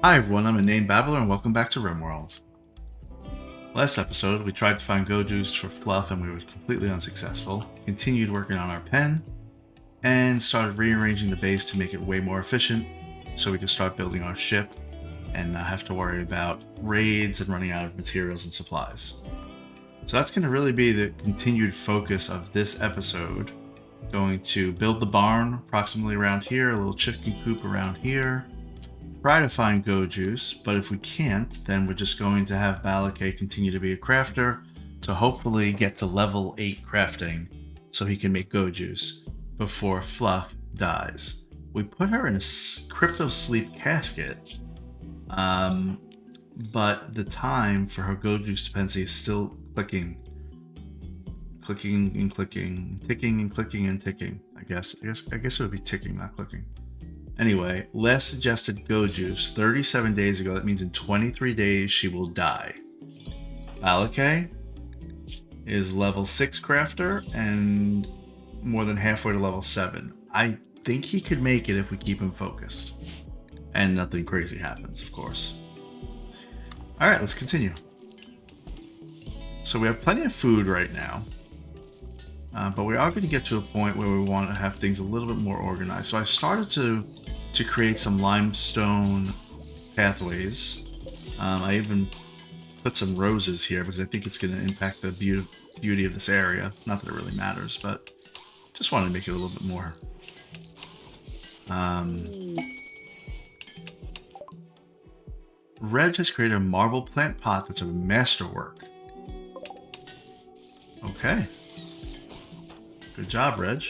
Hi everyone, I'm a Name Babbler and welcome back to RimWorld. Last episode, we tried to find Go-Juice for Fluff and we were completely unsuccessful, continued working on our pen, and started rearranging the base to make it way more efficient so we could start building our ship and not have to worry about raids and running out of materials and supplies. So that's going to really be the continued focus of this episode. Going to build the barn approximately around here, a little chicken coop around here, try to find Go-Juice, but if we can't, then we're just going to have Balake continue to be a crafter to hopefully get to level 8 crafting so he can make Go-Juice before Fluff dies. We put her in a crypto sleep casket, but the time for her Go-Juice dependency is still clicking and clicking, ticking and clicking and ticking. I guess it would be ticking, not clicking. Anyway, last suggested Go-Juice 37 days ago. That means in 23 days she will die. Balake is level 6 crafter and more than halfway to level 7. I think he could make it if we keep him focused. And nothing crazy happens, of course. Alright, let's continue. So we have plenty of food right now. But we are going to get to a point where we want to have things a little bit more organized. So I started to create some limestone pathways. I even put some roses here because I think it's going to impact the beauty of this area. Not that it really matters, but just wanted to make it a little bit more. Reg has created a marble plant pot that's a masterwork. Okay. Good job, Reg.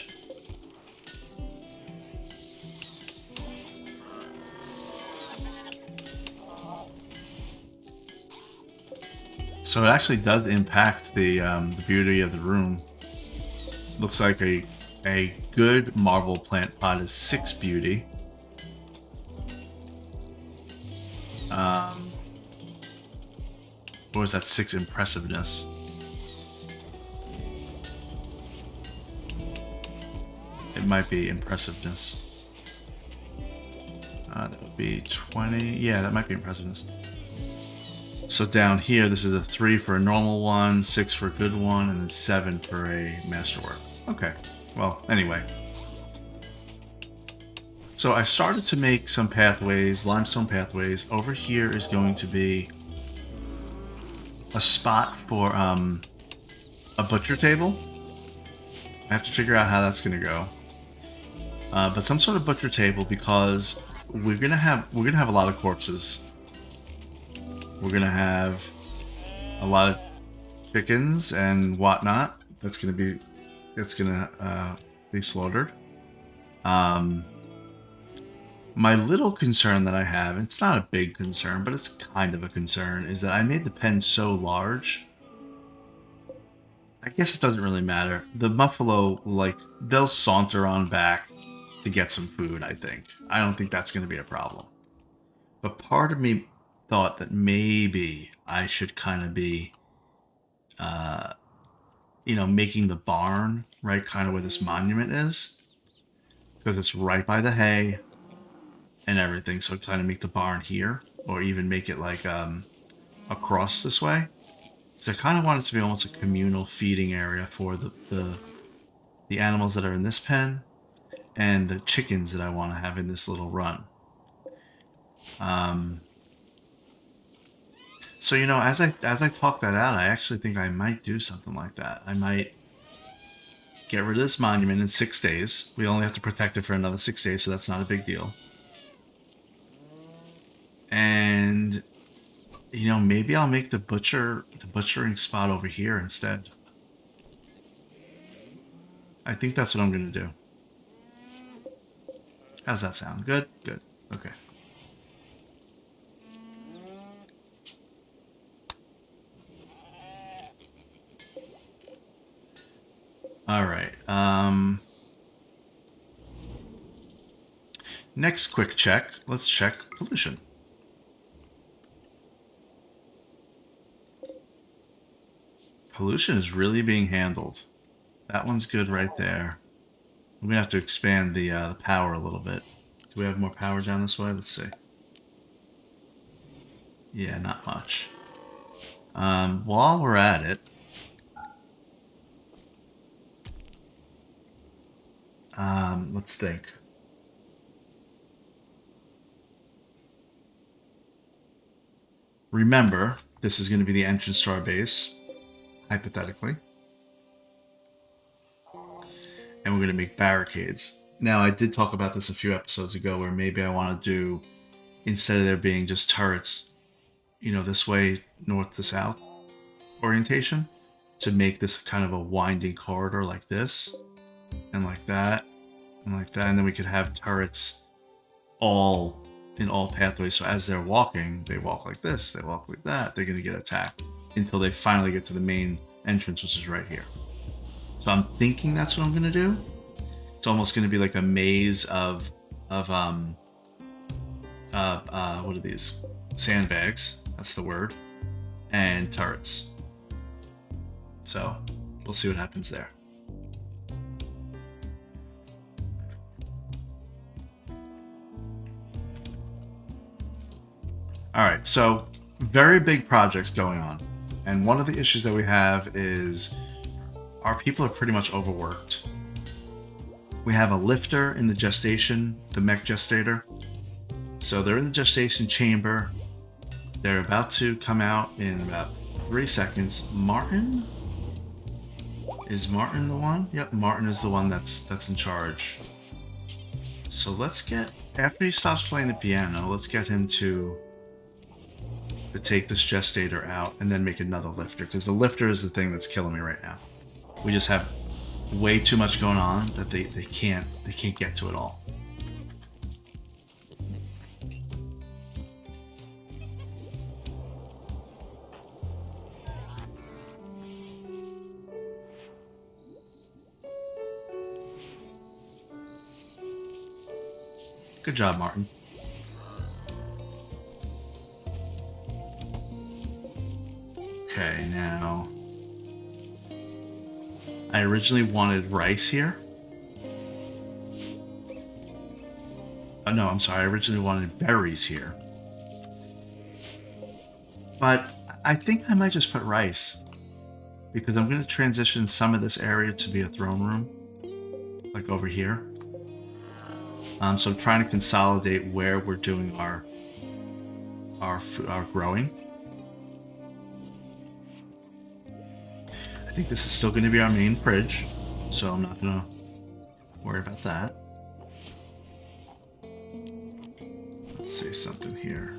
So it actually does impact the beauty of the room. Looks like a good marble plant pot is 6 beauty. What was that? 6 impressiveness. It might be impressiveness. That would be 20. Yeah, that might be impressiveness. So down here, this is a 3 for a normal one, 6 for a good one, and then 7 for a masterwork. Okay. Well, anyway. So I started to make some pathways, limestone pathways. Over here is going to be a spot for a butcher table. I have to figure out how that's going to go. But some sort of butcher table because we're gonna have a lot of corpses. We're gonna have a lot of chickens and whatnot. That's gonna be slaughtered. My little concern that I have, it's not a big concern, but it's kind of a concern, is that I made the pen so large. I guess it doesn't really matter. The buffalo, they'll saunter on back to get some food, I think. I don't think that's going to be a problem. But part of me thought that maybe I should kind of be, making the barn, right, kind of where this monument is. Because it's right by the hay and everything. So kind of make the barn here. Or even make it across this way. Because I kind of want it to be almost a communal feeding area for the animals that are in this pen and the chickens that I want to have in this little run. So as I talk that out, I actually think I might do something like that. I might get rid of this monument in 6 days. We only have to protect it for another 6 days, so that's not a big deal. And maybe I'll make the butchering spot over here instead. I think that's what I'm gonna do. How's that sound? Good? Good. Okay. Alright. Next quick check. Let's check pollution. Pollution is really being handled. That one's good right there. We're gonna have to expand the power a little bit. Do we have more power down this way? Let's see. Yeah, not much. While we're at it, let's think. Remember, this is going to be the entrance to our base, hypothetically. And we're going to make barricades. Now, I did talk about this a few episodes ago where maybe I want to do, instead of there being just turrets, this way, north to south orientation, to make this kind of a winding corridor like this, and like that, and like that. And then we could have turrets all in all pathways. So as they're walking, they walk like this, they walk like that, they're going to get attacked until they finally get to the main entrance, which is right here. So I'm thinking that's what I'm going to do. It's almost going to be like a maze of what are these? Sandbags. That's the word. And turrets. So we'll see what happens there. All right, so very big projects going on. And one of the issues that we have is our people are pretty much overworked. We have a lifter in the gestation, the mech gestator. So they're in the gestation chamber. They're about to come out in about 3 seconds. Martin? Is Martin the one? Yep, Martin is the one that's in charge. So let's get, after he stops playing the piano, let's get him to take this gestator out and then make another lifter, because the lifter is the thing that's killing me right now. We just have way too much going on that they can't get to it all. Good job, Martin. Okay, now I originally wanted rice here. Oh, no, I'm sorry. I originally wanted berries here. But I think I might just put rice, because I'm going to transition some of this area to be a throne room, like over here. So I'm trying to consolidate where we're doing our growing. I think this is still going to be our main fridge, so I'm not going to worry about that. Let's see something here.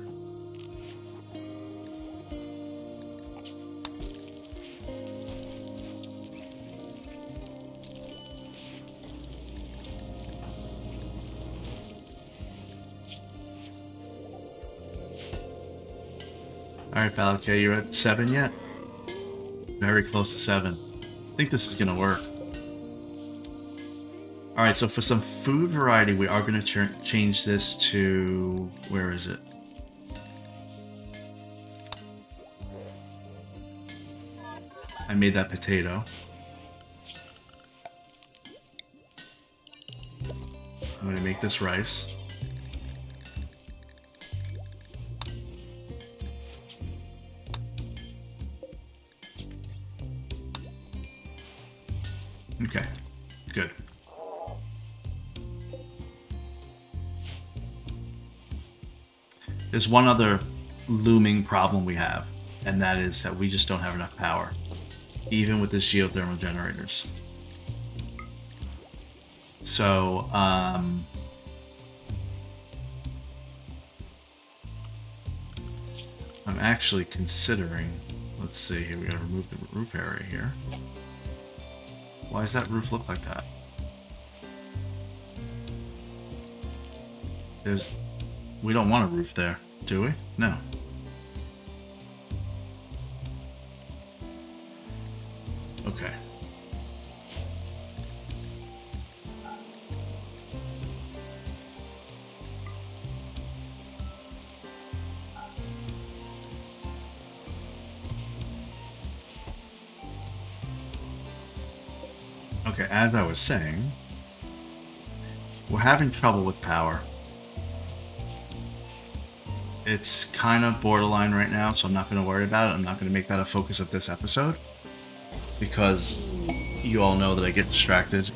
Alright, Balak, you're at 7 yet? Very close to 7. I think this is going to work. Alright, so for some food variety, we are going to change this to... Where is it? I made that potato. I'm going to make this rice. Okay, good. There's one other looming problem we have, and that is that we just don't have enough power, even with this geothermal generators. So, I'm actually considering, let's see here, we gotta remove the roof area here. Why does that roof look like that? We don't want a roof there, do we? No. Okay. Okay, as I was saying, we're having trouble with power. It's kind of borderline right now, so I'm not going to worry about it. I'm not going to make that a focus of this episode because you all know that I get distracted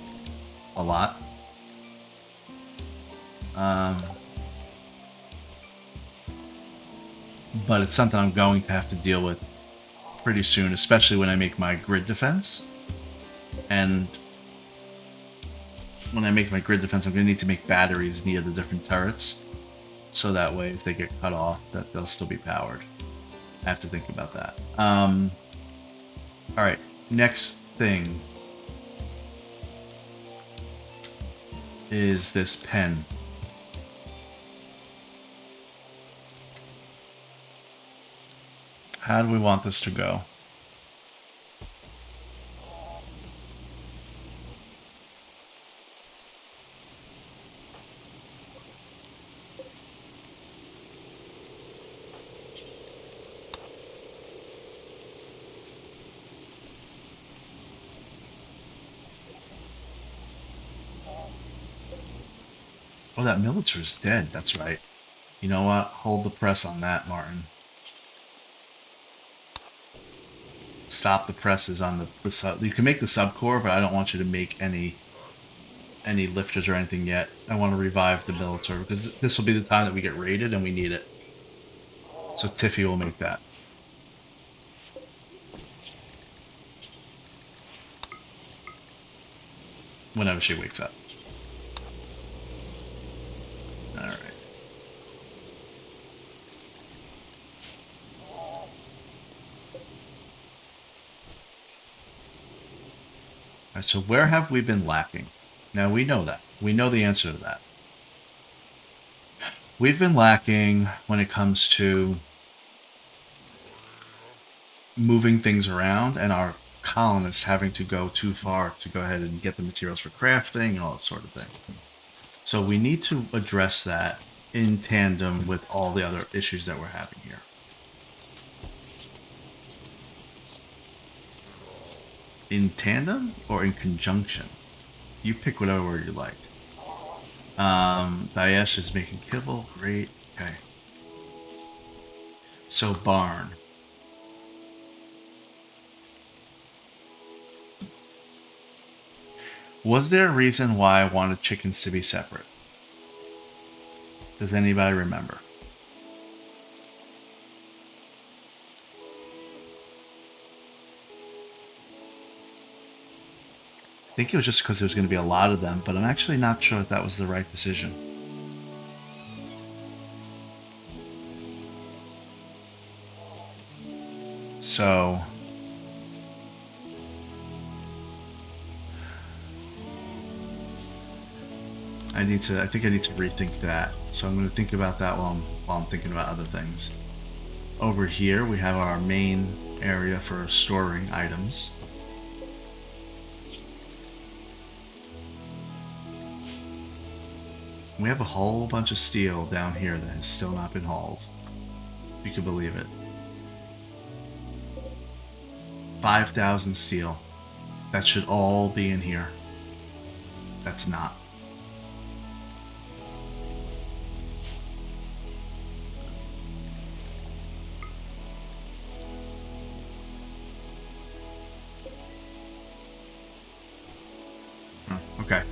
a lot. But it's something I'm going to have to deal with pretty soon, especially when I make my grid defense. And when I make my grid defense, I'm going to need to make batteries near the different turrets, so that way if they get cut off, that they'll still be powered. I have to think about that. Alright, next thing is this pen. How do we want this to go? Oh, that military's dead. That's right. You know what? Hold the press on that, Martin. Stop the presses on the sub. You can make the subcore, but I don't want you to make any lifters or anything yet. I want to revive the military because this will be the time that we get raided and we need it. So Tiffy will make that. Whenever she wakes up. Alright. Alright, so where have we been lacking? Now we know that. We know the answer to that. We've been lacking when it comes to moving things around and our colonists having to go too far to go ahead and get the materials for crafting and all that sort of thing. So we need to address that in tandem with all the other issues that we're having here. In tandem or in conjunction? You pick whatever word you like. Daesh is making kibble. Great. Okay. So barn. Was there a reason why I wanted chickens to be separate? Does anybody remember? I think it was just because there was going to be a lot of them, but I'm actually not sure if that was the right decision. So I think I need to rethink that. So I'm going to think about that while I'm thinking about other things. Over here we have our main area for storing items. We have a whole bunch of steel down here that has still not been hauled. If you can believe it. 5,000 steel. That should all be in here. That's not. Okay.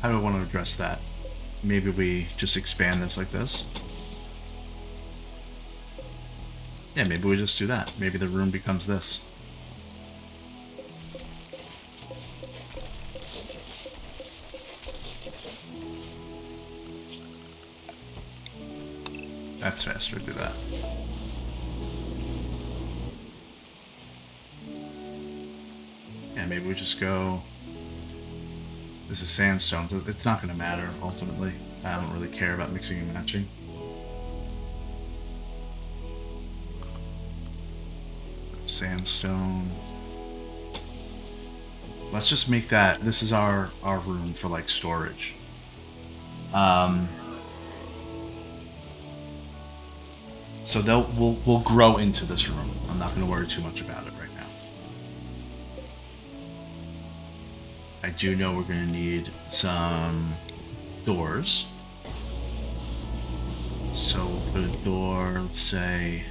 How do I want to address that? Maybe we just expand this like this. Yeah, maybe we just do that. Maybe the room becomes this. That's faster to do that. Yeah, maybe we just go... This is sandstone. It's not going to matter, ultimately. I don't really care about mixing and matching. Sandstone. Let's just make that... This is our room for, like, storage. So we'll grow into this room. I'm not going to worry too much about it right now. I do know we're going to need some doors. So we'll put a door, let's say...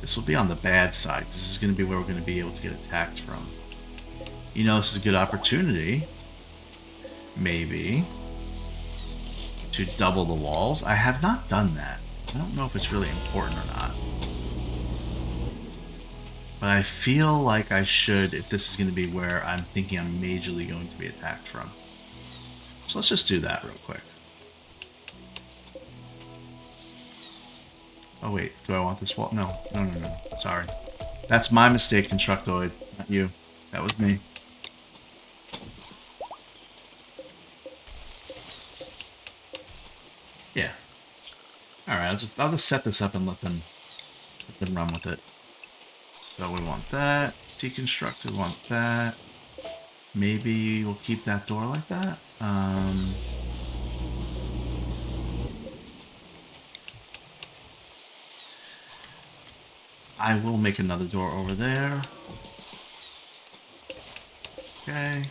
This will be on the bad side, because this is going to be where we're going to be able to get attacked from. You know, this is a good opportunity, maybe, to double the walls. I have not done that. I don't know if it's really important or not. But I feel like I should, if this is going to be where I'm thinking I'm majorly going to be attacked from. So let's just do that real quick. Oh wait, do I want this wall? No, no, no, no. Sorry. That's my mistake, Constructoid. Not you. That was me. Yeah. Alright, I'll just set this up and let them run with it. So we want that. Deconstruct, we want that. Maybe we'll keep that door like that. I will make another door over there. Okay.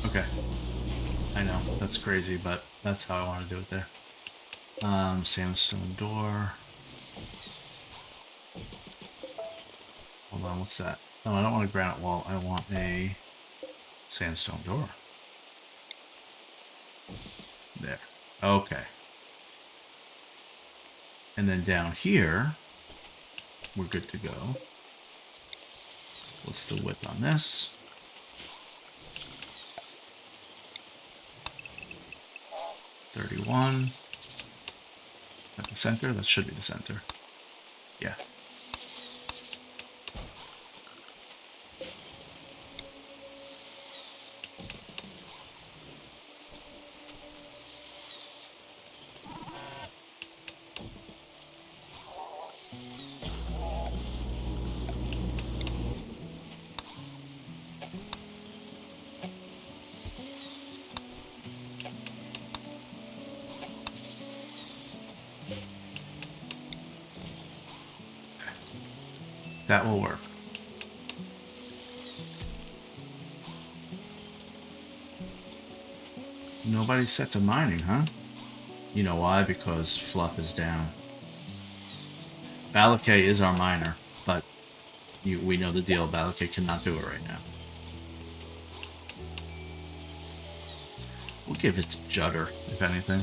Okay. I know, that's crazy, but that's how I want to do it there. Sandstone door. Hold on, what's that? No, I don't want a granite wall. I want a sandstone door. There. Okay. And then down here, we're good to go. What's the width on this? $31. At the center? That should be the center. Yeah. That will work. Nobody's set to mining, huh? You know why? Because Fluff is down. Balakay is our miner, but we know the deal. Balakay cannot do it right now. We'll give it to Judder, if anything.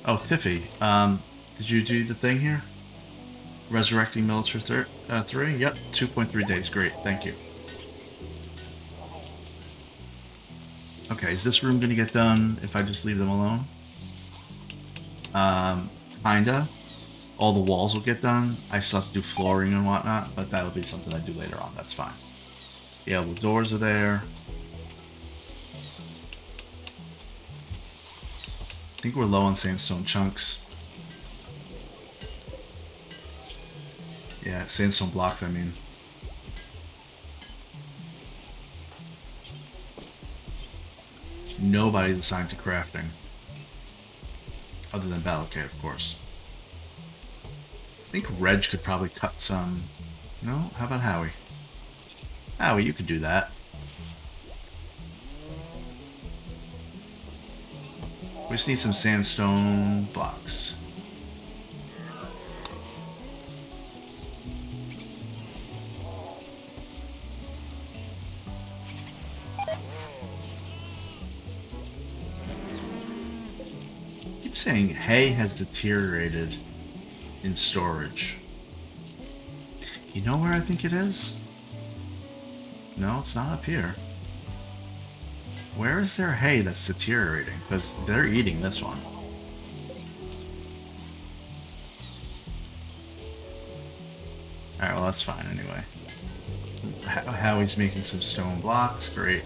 Oh, Tiffy, did you do the thing here? Resurrecting mills for 3? Yep, 2.3 days. Great, thank you. Okay, is this room going to get done if I just leave them alone? Kinda. All the walls will get done. I still have to do flooring and whatnot, but that'll be something I do later on. That's fine. Yeah, the doors are there. I think we're low on sandstone chunks. Yeah, sandstone blocks, I mean. Nobody's assigned to crafting. Other than Balakay, of course. I think Reg could probably cut some... No? How about Howie? Howie, you could do that. We just need some sandstone blocks. Saying hay has deteriorated in storage. You know where I think it is? No, it's not up here. Where is there hay that's deteriorating? Because they're eating this one. Alright, well that's fine anyway. Howie's making some stone blocks, great.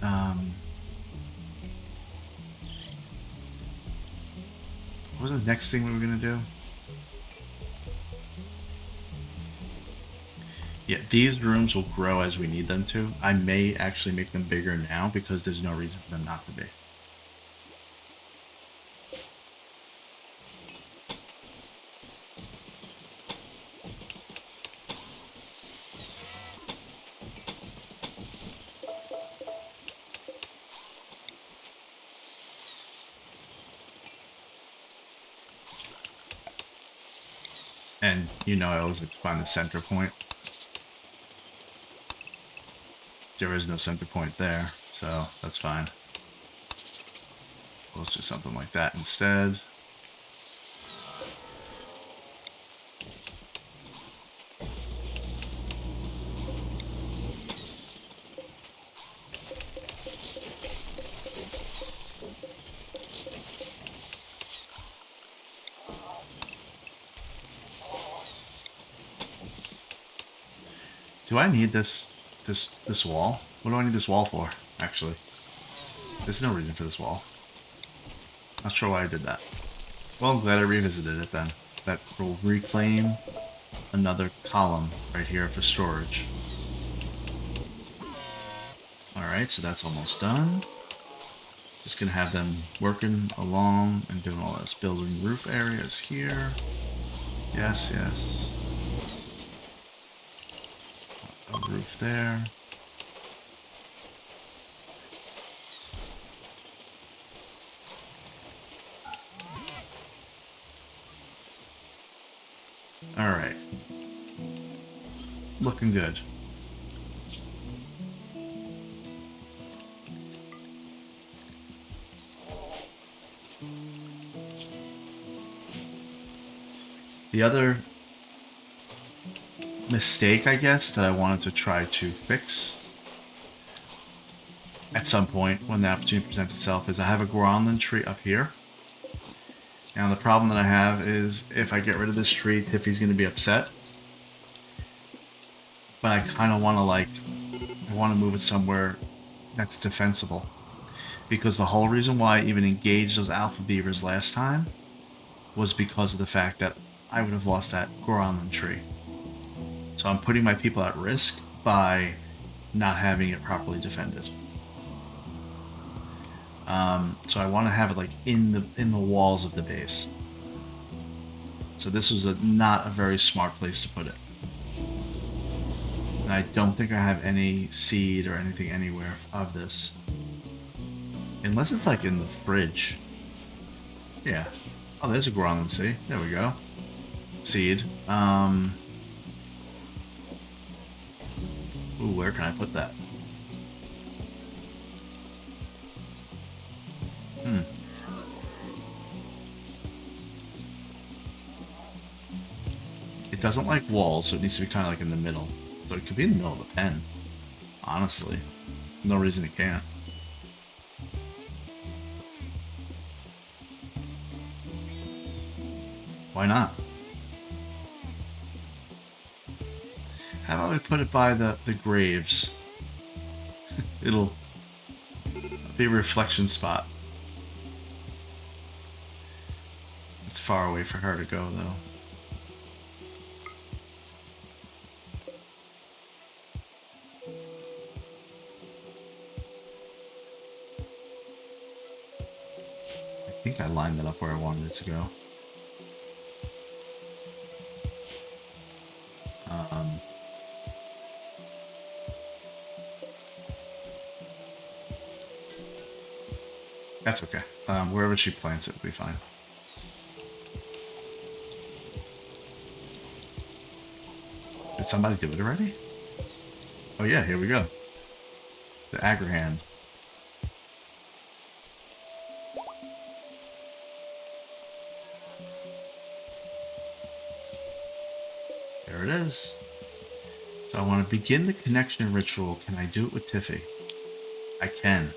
Um, what was the next thing we were going to do? Yeah, these rooms will grow as we need them to. I may actually make them bigger now because there's no reason for them not to be. And you know I always like to find the center point. There is no center point there, so that's fine. Let's do something like that instead. Do I need this wall? What do I need this wall for, actually? There's no reason for this wall. Not sure why I did that. Well, I'm glad I revisited it then. That will reclaim another column right here for storage. Alright, so that's almost done. Just gonna have them working along and doing all this. Building roof areas here. Yes, yes. A roof there. Alright. Looking good. The other mistake, I guess, that I wanted to try to fix at some point when the opportunity presents itself is I have a Groundland tree up here. Now the problem that I have is if I get rid of this tree, Tiffy's going to be upset. But I kind of want to I want to move it somewhere that's defensible. Because the whole reason why I even engaged those alpha beavers last time was because of the fact that I would have lost that Groundland tree. So I'm putting my people at risk by not having it properly defended. So I want to have it like in the walls of the base. So this was not a very smart place to put it. And I don't think I have any seed or anything anywhere of this. Unless it's like in the fridge. Yeah. Oh, there's a Groundland seed. There we go. Seed. Ooh, where can I put that? It doesn't like walls, so it needs to be kind of like in the middle. So it could be in the middle of the pen. Honestly. No reason it can't. Why not? How about we put it by the graves? It'll be a reflection spot. It's far away for her to go, though. I think I lined that up where I wanted it to go. That's okay. Wherever she plants it will be fine. Did somebody do it already? Oh yeah, here we go. The Agrahand. There it is. So I want to begin the connection ritual. Can I do it with Tiffy? I can.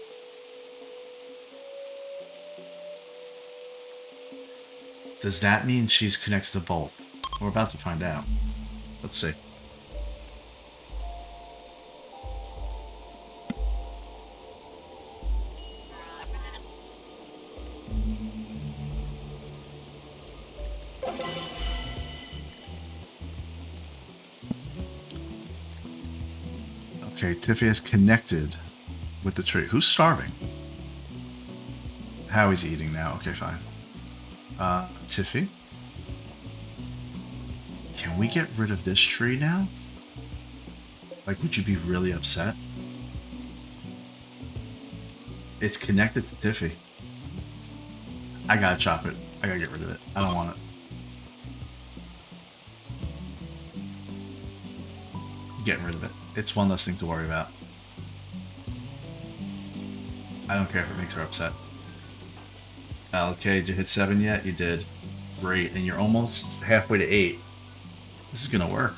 Does that mean she's connected to both? We're about to find out. Let's see. Okay, Tiffy is connected with the tree. Who's starving? Howie's eating now. Okay, fine. Tiffy? Can we get rid of this tree now? Like, would you be really upset? It's connected to Tiffy. I gotta chop it. I gotta get rid of it. I don't want it. Getting rid of it. It's one less thing to worry about. I don't care if it makes her upset. Okay, did you hit 7 yet? You did. Great, and you're almost halfway to 8. This is gonna work.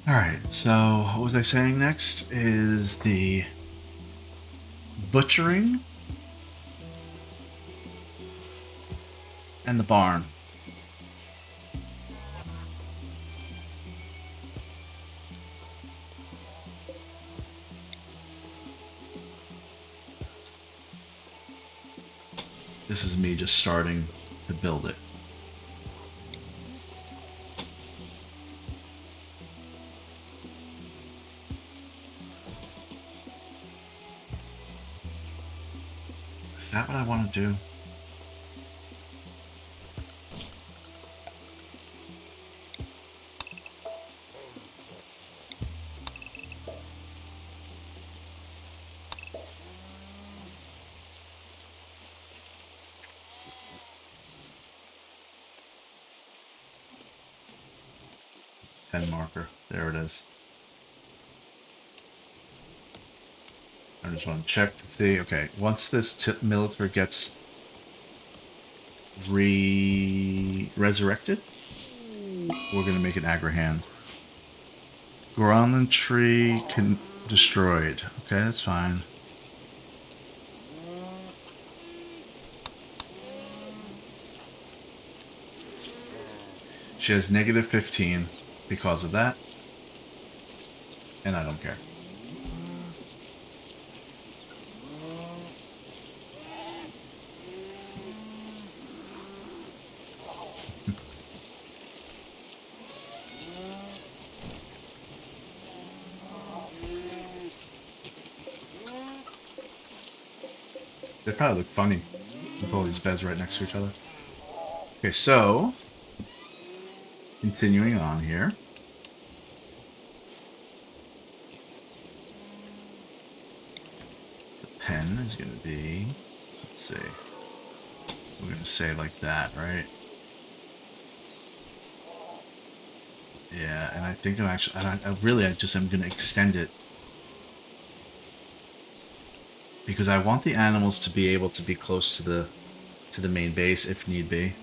Alright, so what was I saying next? Is the butchering and the barn. This is me just starting to build it. Is that what I want to do? Pen marker. There it is. I just want to check to see. Okay, once this military gets resurrected, we're going to make an aggro hand. Groundland tree destroyed. Okay, that's fine. She has negative 15 because of that. And I don't care. They probably look funny with all these beds right next to each other. Okay, so continuing on here. The pen is going to be, let's see, we're going to say like that, right? Yeah, and I think I'm actually, I just am going to extend it. Because I want the animals to be able to be close to the main base if need be.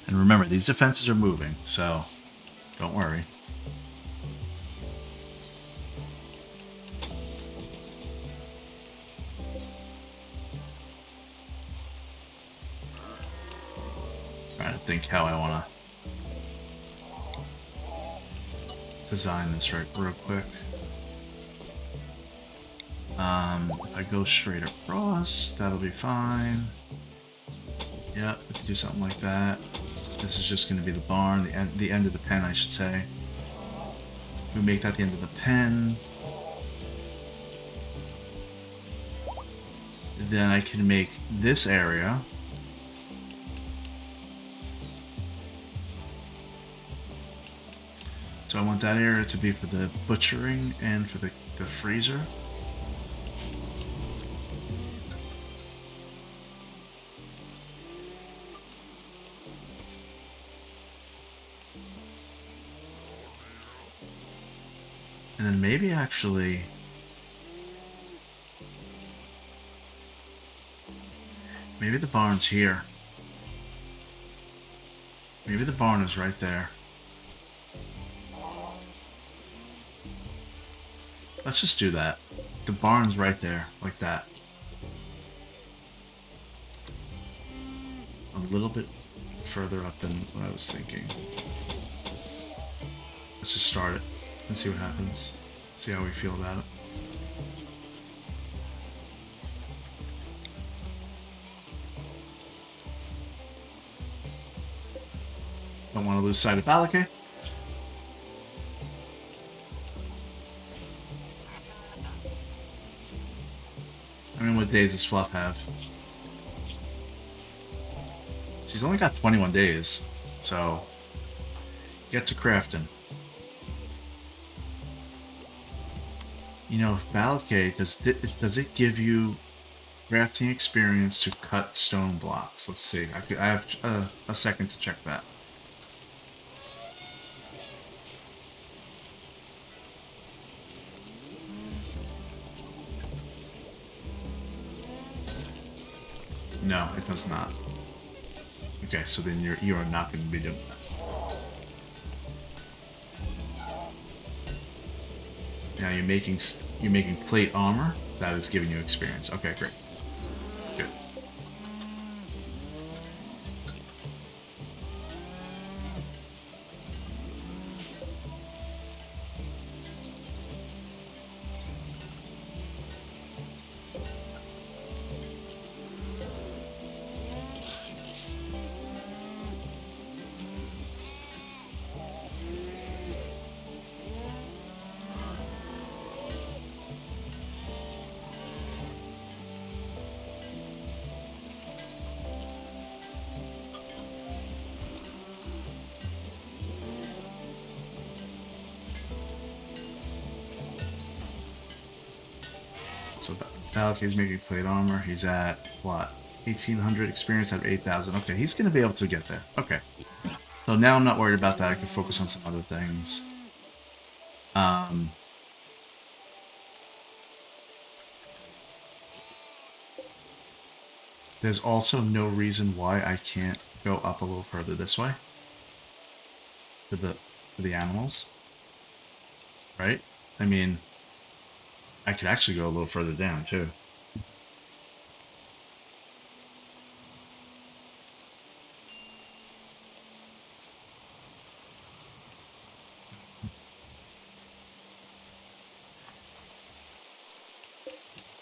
And remember, these defenses are moving, so don't worry. Trying to think how I want to design this real quick. If I go straight across, that'll be fine. Yeah, we can do something like that. This is just going to be the barn, the end of the pen, I should say. We make that the end of the pen. Then I can make this area. So I want that area to be for the butchering and for the freezer. And then maybe actually... maybe the barn's here. Maybe the barn is right there. Let's just do that. The barn's right there, like that. A little bit further up than what I was thinking. Let's just start it and see what happens. See how we feel about it. Don't want to lose sight of Balake. I mean, what days does Fluff have? She's only got 21 days, so get to crafting. You know, if Balake, does it give you crafting experience to cut stone blocks? Let's see. I have a second to check that. No, it does not. Okay, so then you are not going to be doing that. Now you're making plate armor. That is giving you experience. Okay, great. Good. So Balake's making plate armor. He's at what? 1800 experience out of 8000. Okay, he's going to be able to get there. Okay. So now I'm not worried about that. I can focus on some other things. There's also no reason why I can't go up a little further this way. For the animals. Right? I mean, I could actually go a little further down too.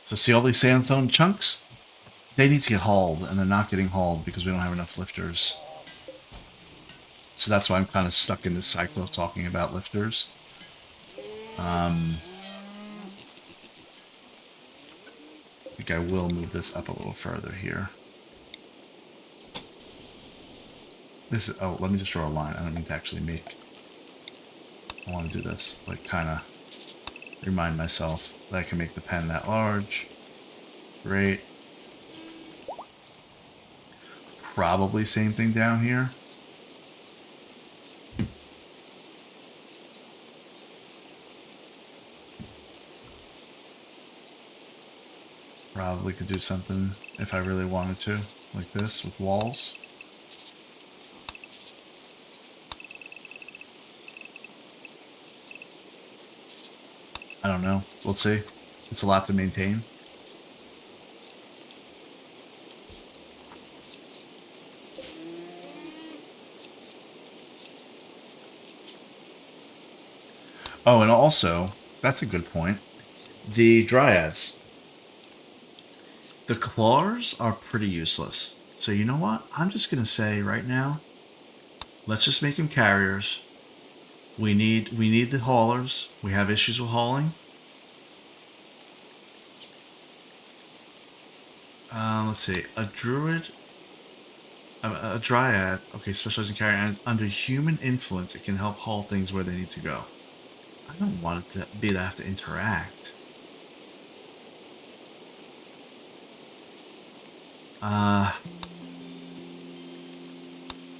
So see all these sandstone chunks? They need to get hauled, and they're not getting hauled because we don't have enough lifters. So that's why I'm kind of stuck in this cycle of talking about lifters. I think I will move this up a little further here. This is, oh, let me just draw a line. I don't need to actually make... I want to do this, like, kind of remind myself that I can make the pen that large. Great. Probably same thing down here. Probably could do something if I really wanted to, like this, with walls. I don't know. We'll see. It's a lot to maintain. Oh, and also, that's a good point. The dryads. The claws are pretty useless. So you know what? I'm just going to say right now, let's just make them carriers. We need the haulers. We have issues with hauling. Let's see. A druid, a dryad. Okay, specialized in carrying under human influence. It can help haul things where they need to go. I don't want it to be that I have to interact.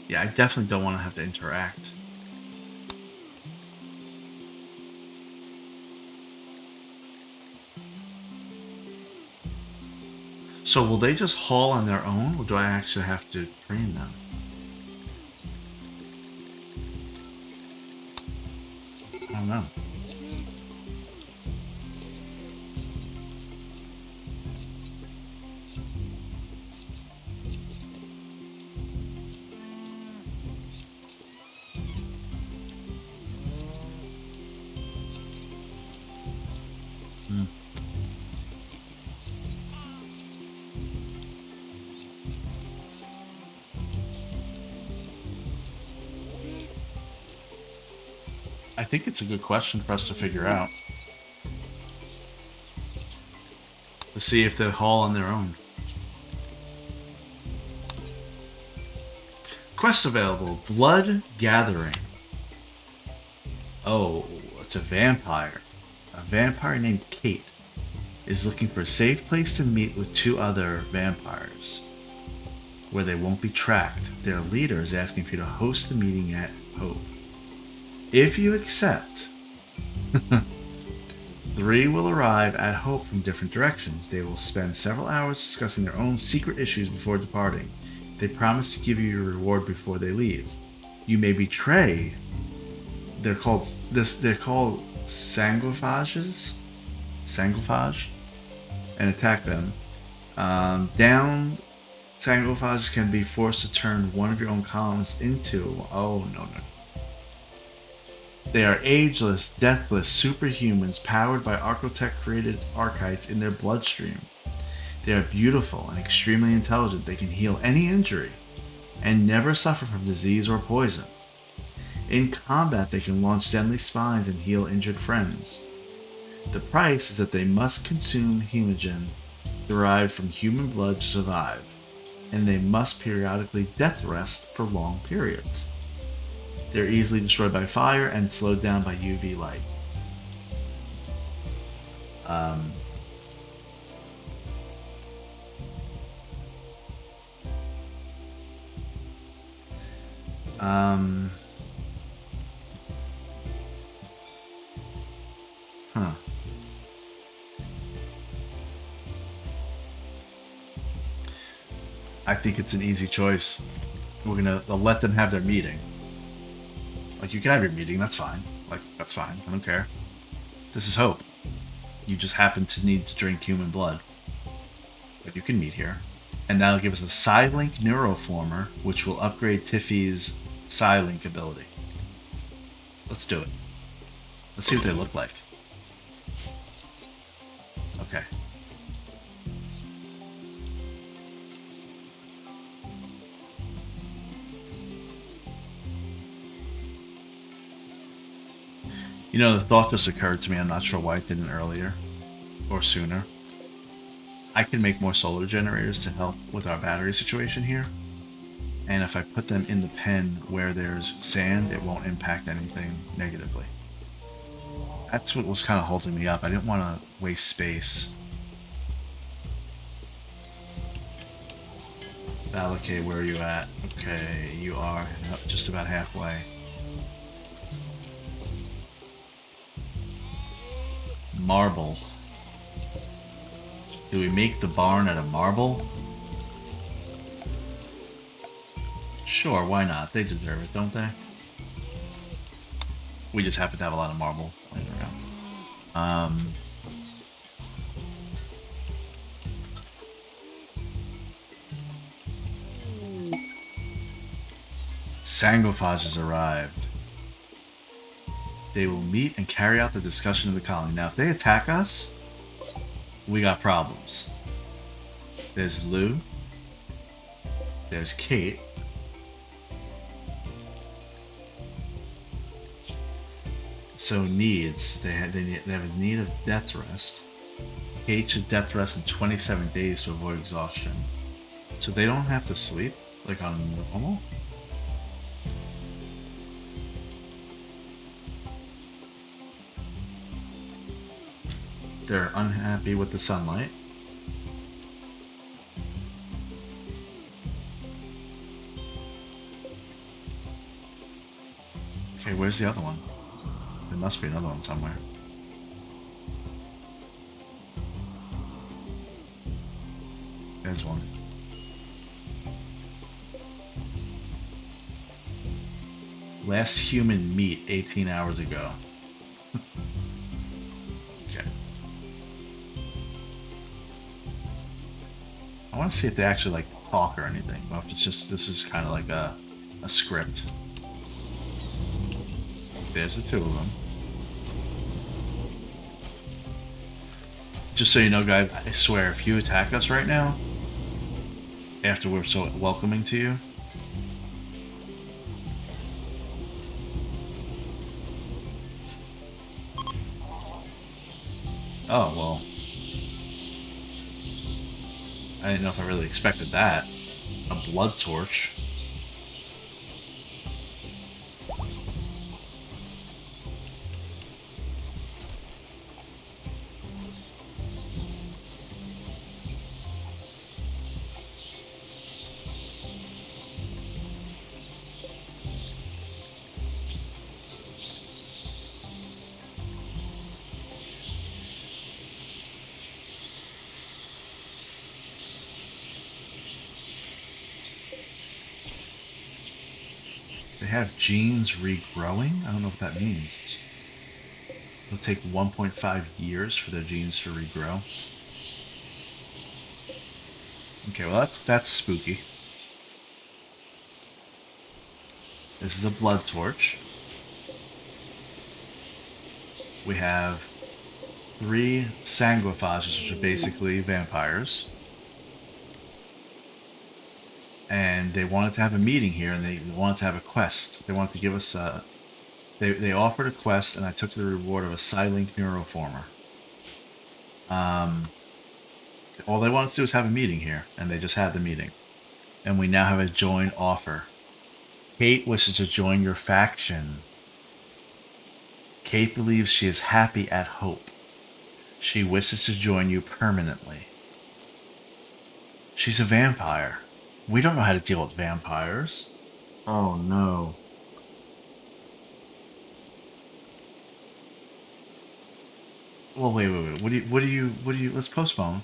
Yeah, I definitely don't want to have to interact. So will they just haul on their own, or do I actually have to train them? I don't know. I think it's a good question for us to figure out. To see if they're all on their own. Quest available. Blood Gathering. Oh, it's a vampire. A vampire named Kate is looking for a safe place to meet with 2 other vampires where they won't be tracked. Their leader is asking for you to host the meeting at Hope. If you accept, 3 will arrive at Hope from different directions. They will spend several hours discussing their own secret issues before departing. They promise to give you your reward before they leave. You may betray. They're called sanguiphages, and attack them. Downed sanguiphages can be forced to turn one of your own colonists into. Oh no. They are ageless, deathless superhumans powered by Archotech-created archites in their bloodstream. They are beautiful and extremely intelligent. They can heal any injury and never suffer from disease or poison. In combat, they can launch deadly spines and heal injured friends. The price is that they must consume hemogen derived from human blood to survive, and they must periodically death rest for long periods. They're easily destroyed by fire and slowed down by UV light. I think it's an easy choice. We're gonna let them have their meeting. Like, you can have your meeting, that's fine. Like, that's fine, I don't care. This is Hope. You just happen to need to drink human blood. But you can meet here. And that'll give us a Psylink Neuroformer, which will upgrade Tiffy's Psylink ability. Let's do it. Let's see what they look like. Okay. You know, the thought just occurred to me. I'm not sure why it didn't earlier or sooner. I can make more solar generators to help with our battery situation here. And if I put them in the pen where there's sand, it won't impact anything negatively. That's what was kind of holding me up. I didn't want to waste space. Valakay, where are you at? Okay, you are just about halfway. Marble. Do we make the barn out of marble? Sure, why not? They deserve it, don't they? We just happen to have a lot of marble laying around. Sanguiphage has arrived. They will meet and carry out the discussion of the colony. Now, if they attack us, we got problems. There's Lou. There's Kate. So needs. They have a need of death rest. Kate should death rest in 27 days to avoid exhaustion. So they don't have to sleep like on normal? They're unhappy with the sunlight. Okay, where's the other one? There must be another one somewhere. There's one. Last human meat 18 hours ago. Okay. I want to see if they actually like talk or anything. Or if it's just, this is kind of like a script. There's the 2 of them. Just so you know, guys, I swear, if you attack us right now, after we're so welcoming to you, Oh, well, I didn't know if I really expected that. A blood torch. They have genes regrowing? I don't know what that means. It'll take 1.5 years for their genes to regrow. Okay, well that's spooky. This is a blood torch. We have 3 sanguiphages, which are basically vampires. And they wanted to have a meeting here, and they wanted to have a quest. They wanted to give us a... They offered a quest, and I took the reward of a Psylink neuroformer. All they wanted to do was have a meeting here, and they just had the meeting. And we now have a joint offer. Kate wishes to join your faction. Kate believes she is happy at Hope. She wishes to join you permanently. She's a vampire. We don't know how to deal with vampires. Oh no. Well, wait. What do you, let's postpone.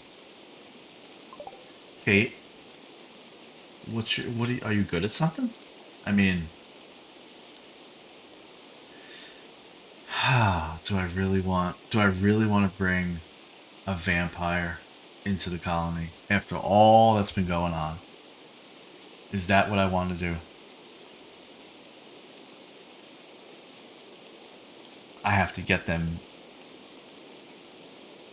Kate, are you good at something? I mean, do I really want to bring a vampire into the colony after all that's been going on? Is that what I want to do? I have to get them.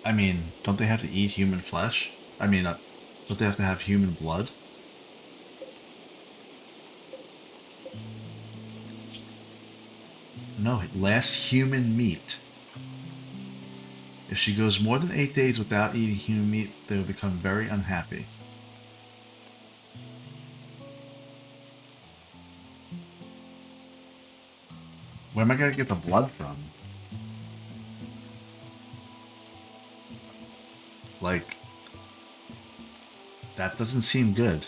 I mean, don't they have to eat human flesh? I mean, don't they have to have human blood? No, last human meat. If she goes more than 8 days without eating human meat, they will become very unhappy. Where am I going to get the blood from? Like, that doesn't seem good.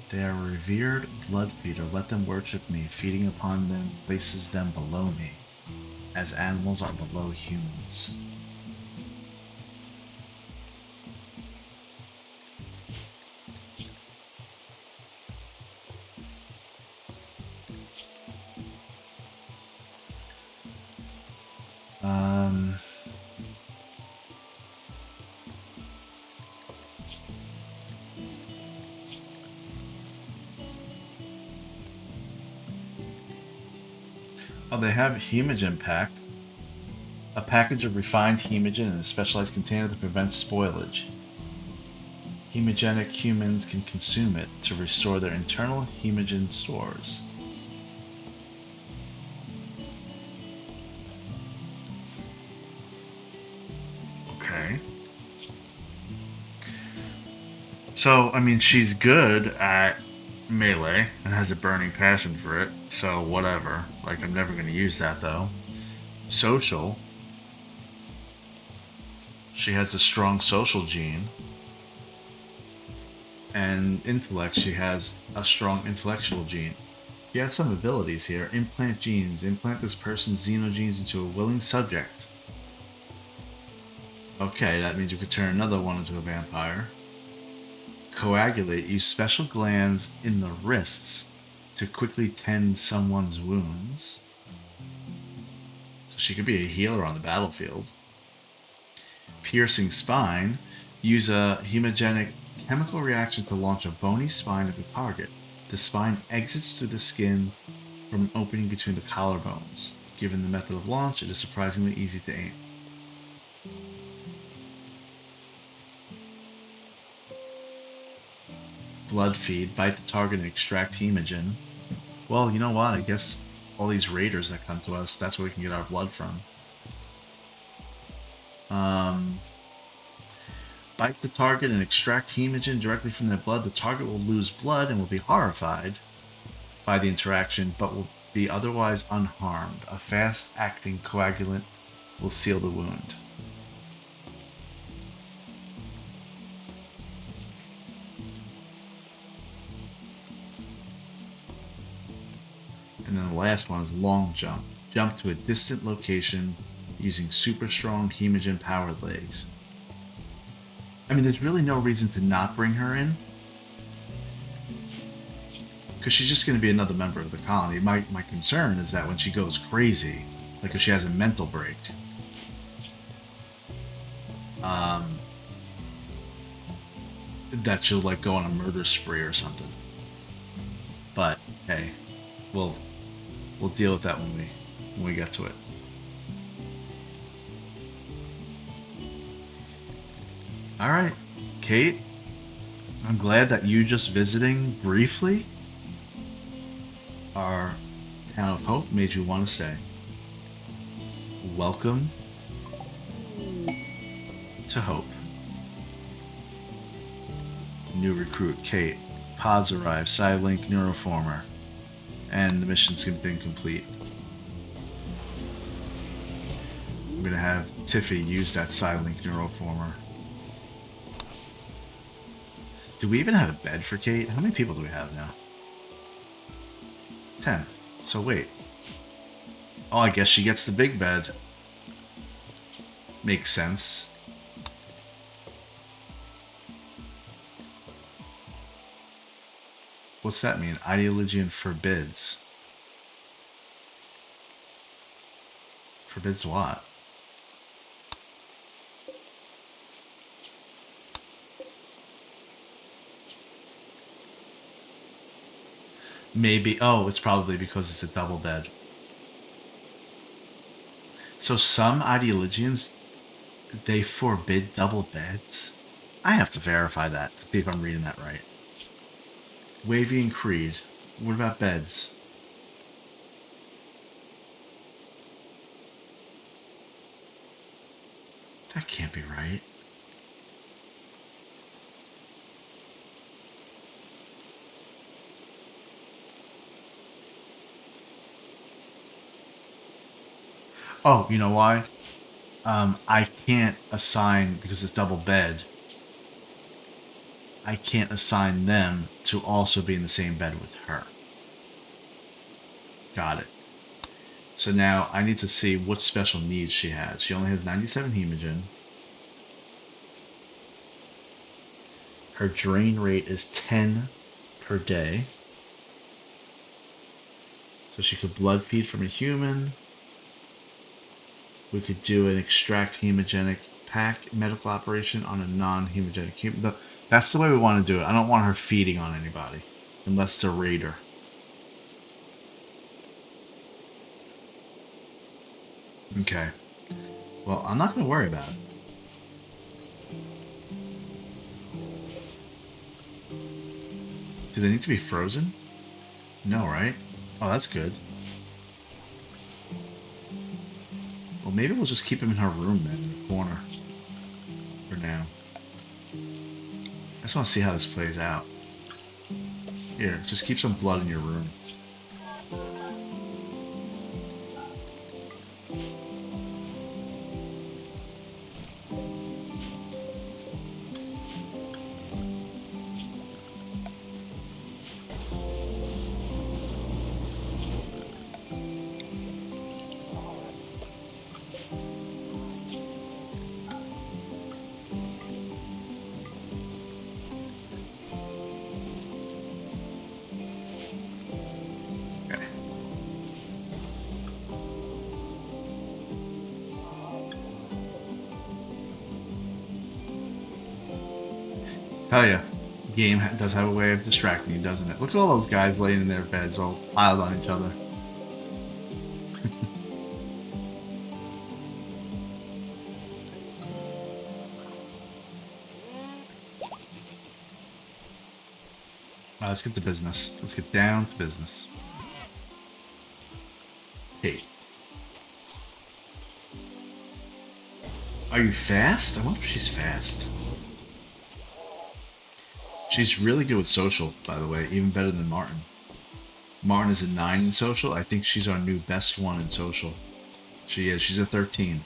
They are revered blood feeder. Let them worship me. Feeding upon them places them below me, as animals are below humans. Oh, they have Hemogen Pack. A package of refined hemogen in a specialized container that prevents spoilage. Hemogenic humans can consume it to restore their internal hemogen stores. Okay. So, I mean, she's good at melee and has a burning passion for it, so whatever. Like, I'm never going to use that though. Social. She has a strong social gene. And intellect, she has a strong intellectual gene. She has some abilities here. Implant genes. Implant this person's xenogenes into a willing subject. Okay, that means you could turn another one into a vampire. Coagulate. Use special glands in the wrists to quickly tend someone's wounds. So she could be a healer on the battlefield. Piercing spine. Use a hemogenic chemical reaction to launch a bony spine at the target. The spine exits through the skin from an opening between the collarbones. Given the method of launch, it is surprisingly easy to aim. blood feed, bite the target, and extract hemogen. Well, you know what? I guess all these raiders that come to us, that's where we can get our blood from. Bite the target and extract hemogen directly from their blood. The target will lose blood and will be horrified by the interaction, but will be otherwise unharmed. A fast-acting coagulant will seal the wound. And then the last one is long jump. Jump to a distant location using super strong hemogen powered legs. I mean, there's really no reason to not bring her in, because she's just going to be another member of the colony. My concern is that when she goes crazy, like if she has a mental break, that she'll like go on a murder spree or something. But hey, we'll deal with that when we get to it. All right, Kate, I'm glad that you just visiting briefly our town of Hope made you want to stay. Welcome to Hope. New recruit, Kate. Pods arrive, Psylink Neuroformer. And the mission's been complete. I'm going to have Tiffy use that Psylink Neuroformer. Do we even have a bed for Kate? How many people do we have now? 10. So wait. Oh, I guess she gets the big bed. Makes sense. What's that mean? Ideologian forbids. Forbids what? Maybe. Oh, it's probably because it's a double bed. So some ideologians, they forbid double beds? I have to verify that to see if I'm reading that right. Wavy and Creed. What about beds? That can't be right. Oh, you know why? I can't assign, because it's double bed, I can't assign them to also be in the same bed with her. Got it. So now I need to see what special needs she has. She only has 97 hemogen. Her drain rate is 10 per day. So she could blood feed from a human. We could do an extract hemogenic pack medical operation on a non-hemogenic human. That's the way we want to do it. I don't want her feeding on anybody. Unless it's a raider. Okay. Well, I'm not going to worry about it. Do they need to be frozen? No, right? Oh, that's good. Well, maybe we'll just keep him in her room then, in the corner. For now. I just want to see how this plays out. Here, just keep some blood in your room. Tell ya, game does have a way of distracting you, doesn't it? Look at all those guys laying in their beds all piled on each other. Let's get to business. Let's get down to business. Kate. Are you fast? I wonder if she's fast. She's really good with social, by the way, even better than Martin. Martin is a 9 in social. I think she's our new best one in social. She is. She's a 13.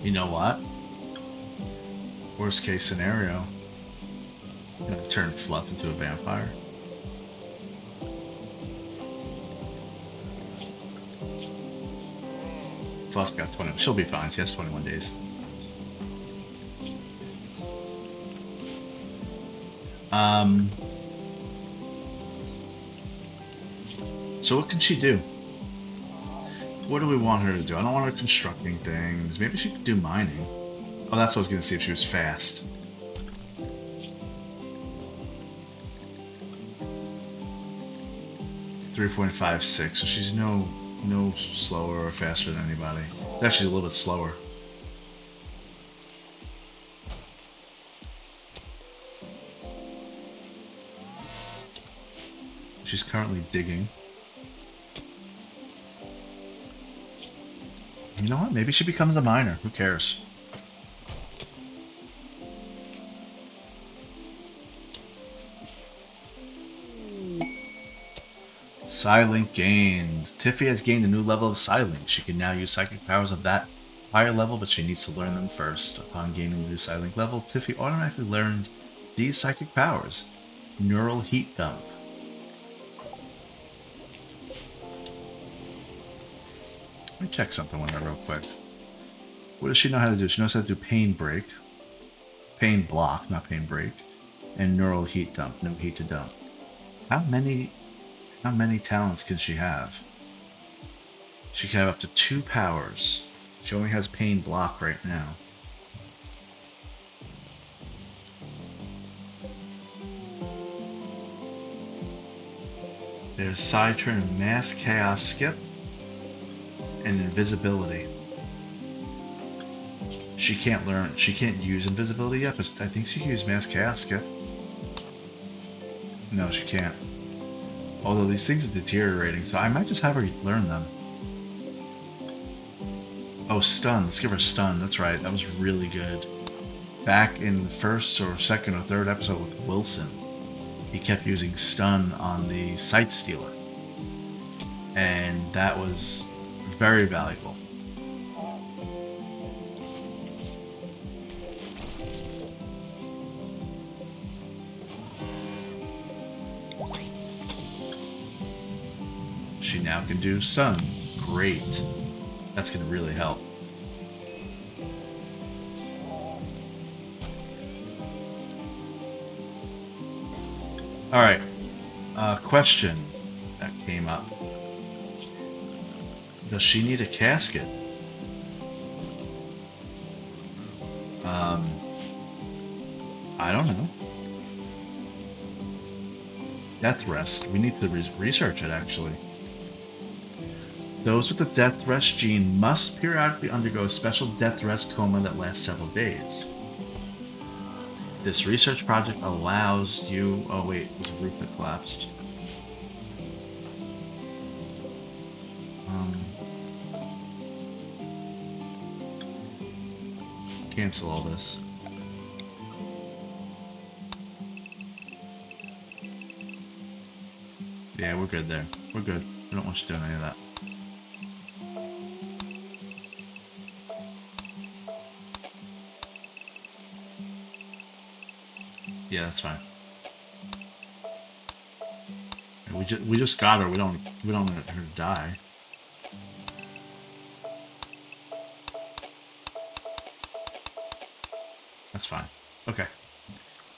You know what? Worst case scenario. I'm gonna turn Fluff into a vampire. Fluff's got 20. She'll be fine. She has 21 days. So what can she do? What do we want her to do? I don't want her constructing things. Maybe she could do mining. Oh, that's what I was gonna see if she was fast. .56, so she's no slower or faster than anybody. Actually, a little bit slower. She's currently digging. You know what? Maybe she becomes a miner. Who cares? Psylink gained. Tiffy has gained a new level of Psylink. She can now use psychic powers of that higher level, but she needs to learn them first. Upon gaining the new Psylink level, Tiffy automatically learned these psychic powers. Neural Heat Dump. Let me check something with her real quick. What does she know how to do? She knows how to do Pain Break. Pain Block, not Pain Break. And Neural Heat Dump. No heat to dump. How many talents can she have? She can have up to 2 powers. She only has Pain Block right now. There's Side Turn, Mass Chaos Skip, and Invisibility. She can't use Invisibility yet, but I think she can use Mass Chaos Skip. No, she can't. Although these things are deteriorating, so I might just have her learn them. Oh, Stun. Let's give her Stun. That's right. That was really good. Back in the first or second or third episode with Wilson, he kept using Stun on the Sight Stealer. And that was very valuable. She now can do Stun. Great. That's going to really help. Alright. Question that came up. Does she need a casket? I don't know. Death Rest. We need to research it, actually. Those with the Death Rest gene must periodically undergo a special Death Rest coma that lasts several days. This research project allows you... Oh wait, there's a roof that collapsed. Cancel all this. Yeah, we're good there. We're good. We don't want you doing any of that. Yeah, that's fine. We just got her. We don't want her to die. That's fine. Okay.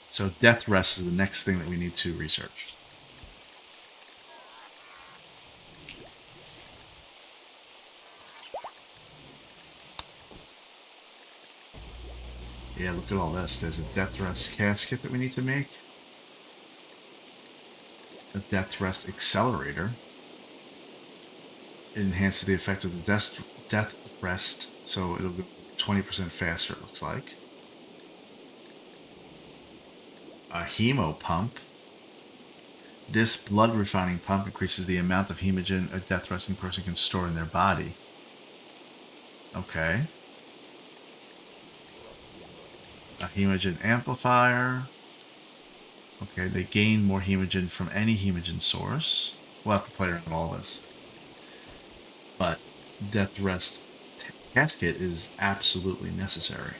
So death rest is the next thing that we need to research. Yeah, look at all this. There's a death rest casket that we need to make. A death rest accelerator. It enhances the effect of the death rest, so it'll go 20% faster, it looks like. A hemo pump. This blood refining pump increases the amount of hemogen a death resting person can store in their body. Okay. A hemogen amplifier. Okay, they gain more hemogen from any hemogen source. We'll have to play around with all this. But death rest casket is absolutely necessary.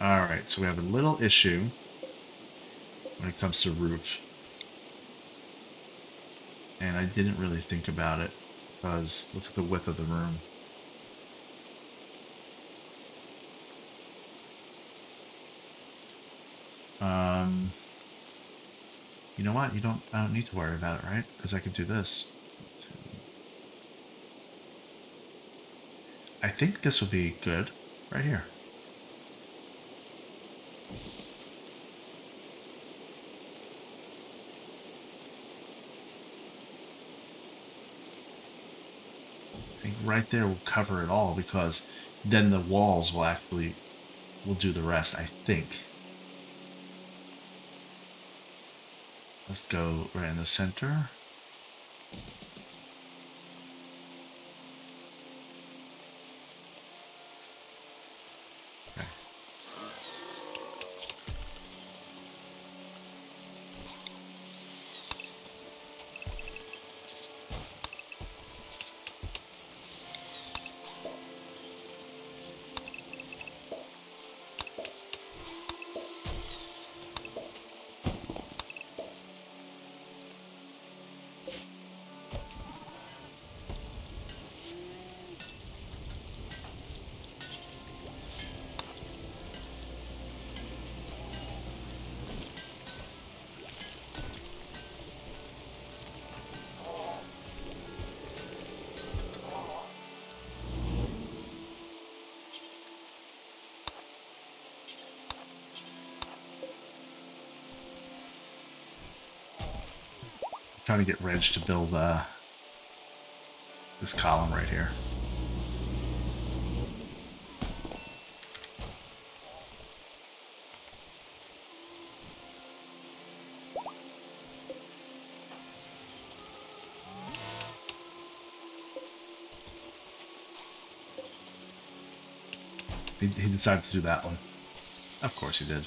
Alright, so we have a little issue when it comes to roof. And I didn't really think about it, because look at the width of the room. You know what? I don't need to worry about it, right? Because I can do this. I think this will be good right here. I think right there will cover it all, because then the walls will do the rest, I think. Let's go right in the center. Okay. Trying to get Reg to build this column right here. He decided to do that one. Of course he did.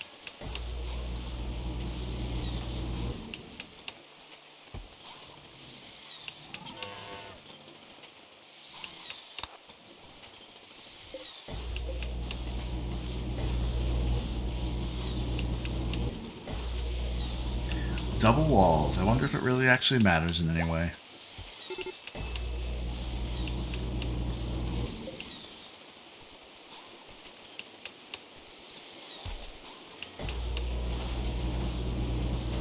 Double walls. I wonder if it really actually matters in any way.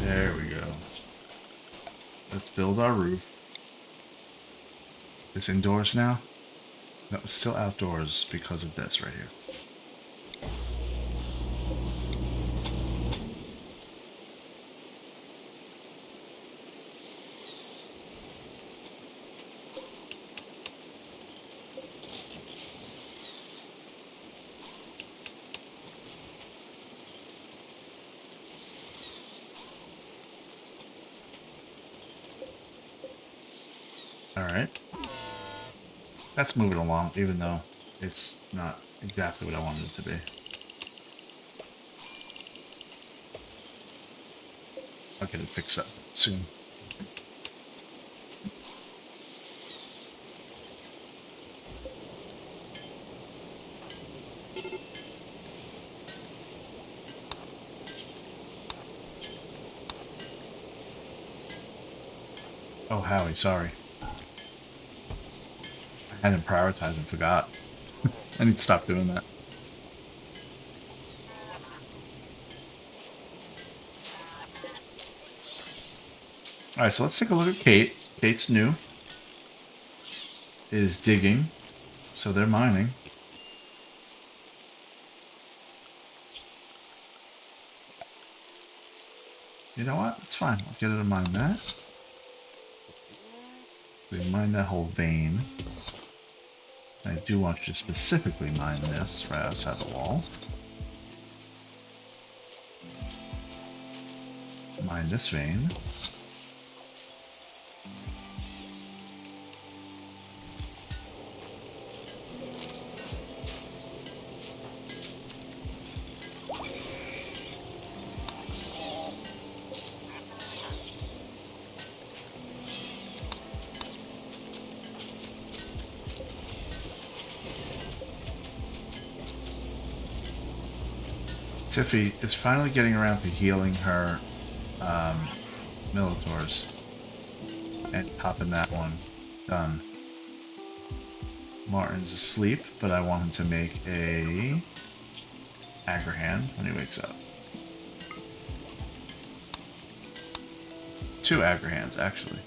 There we go. Let's build our roof. It's indoors now? No, it's still outdoors because of this right here. Alright. Let's move it along, even though it's not exactly what I wanted it to be. I'll get it fixed up soon. Oh, Howie, sorry. I hadn't prioritized and forgot. I need to stop doing that. Alright, so let's take a look at Kate. Kate's new. Is digging. So they're mining. You know what? It's fine. I'll get her to mine that. We mine that whole vein. I do want you to specifically mine this right outside the wall. Mine this vein. Tiffy is finally getting around to healing her Militaurs. And popping that one. Done. Martin's asleep, but I want him to make a Aggro when he wakes up. 2 Aggro actually.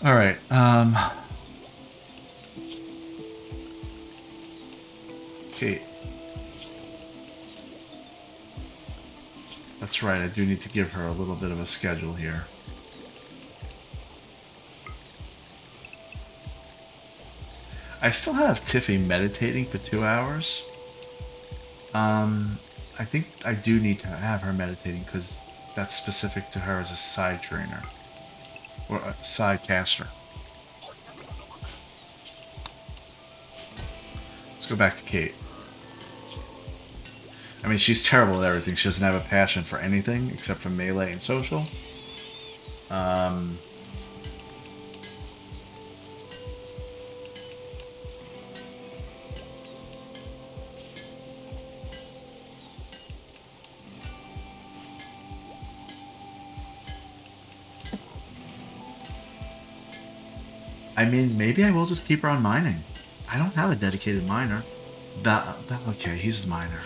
All right. Kate. That's right. I do need to give her a little bit of a schedule here. I still have Tiffy meditating for 2 hours. I think I do need to have her meditating because that's specific to her as a side trainer. Or a side caster. Let's go back to Kate. I mean, she's terrible at everything. She doesn't have a passion for anything except for melee and social. I mean, maybe I will just keep her on mining. I don't have a dedicated miner. Okay, he's the miner.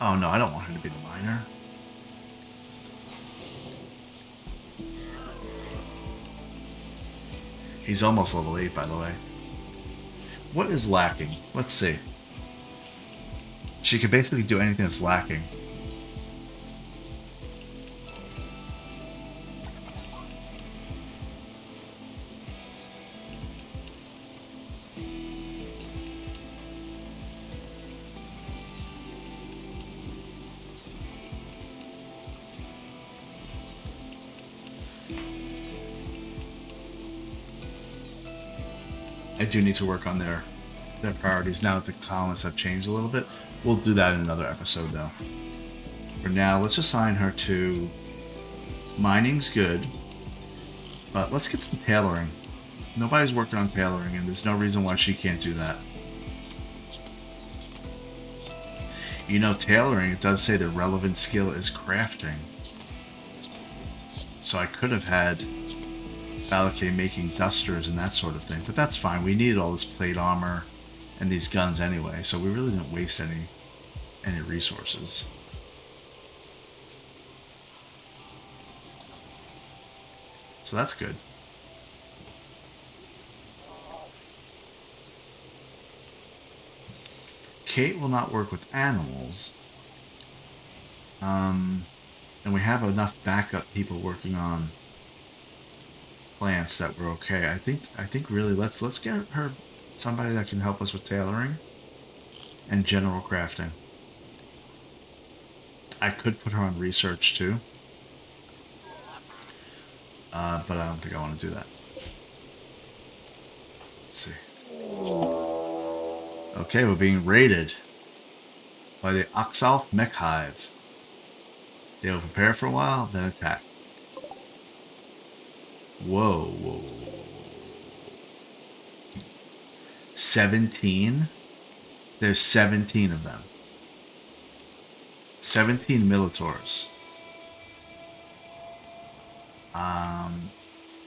Oh no, I don't want her to be the miner. He's almost level 8, by the way. What is lacking? Let's see. She could basically do anything that's lacking. I do need to work on their priorities now that the colonists have changed a little bit. We'll do that in another episode, though. For now, let's assign her to mining's good, but let's get some tailoring. Nobody's working on tailoring, and there's no reason why she can't do that. You know, tailoring, it does say the relevant skill is crafting. So I could have had Valakay making dusters and that sort of thing, but that's fine. We needed all this plate armor and these guns anyway, so we really didn't waste any resources. So that's good. Kate will not work with animals. And we have enough backup people working on plants that we're okay. I think really let's get her somebody that can help us with tailoring and general crafting. I could put her on research too. But I don't think I want to do that. Let's see. Okay, we're being raided by the Oxalf Mech Hive. They will prepare for a while, then attack. Whoa, whoa, whoa. 17? There's 17 of them. 17 Militaurs.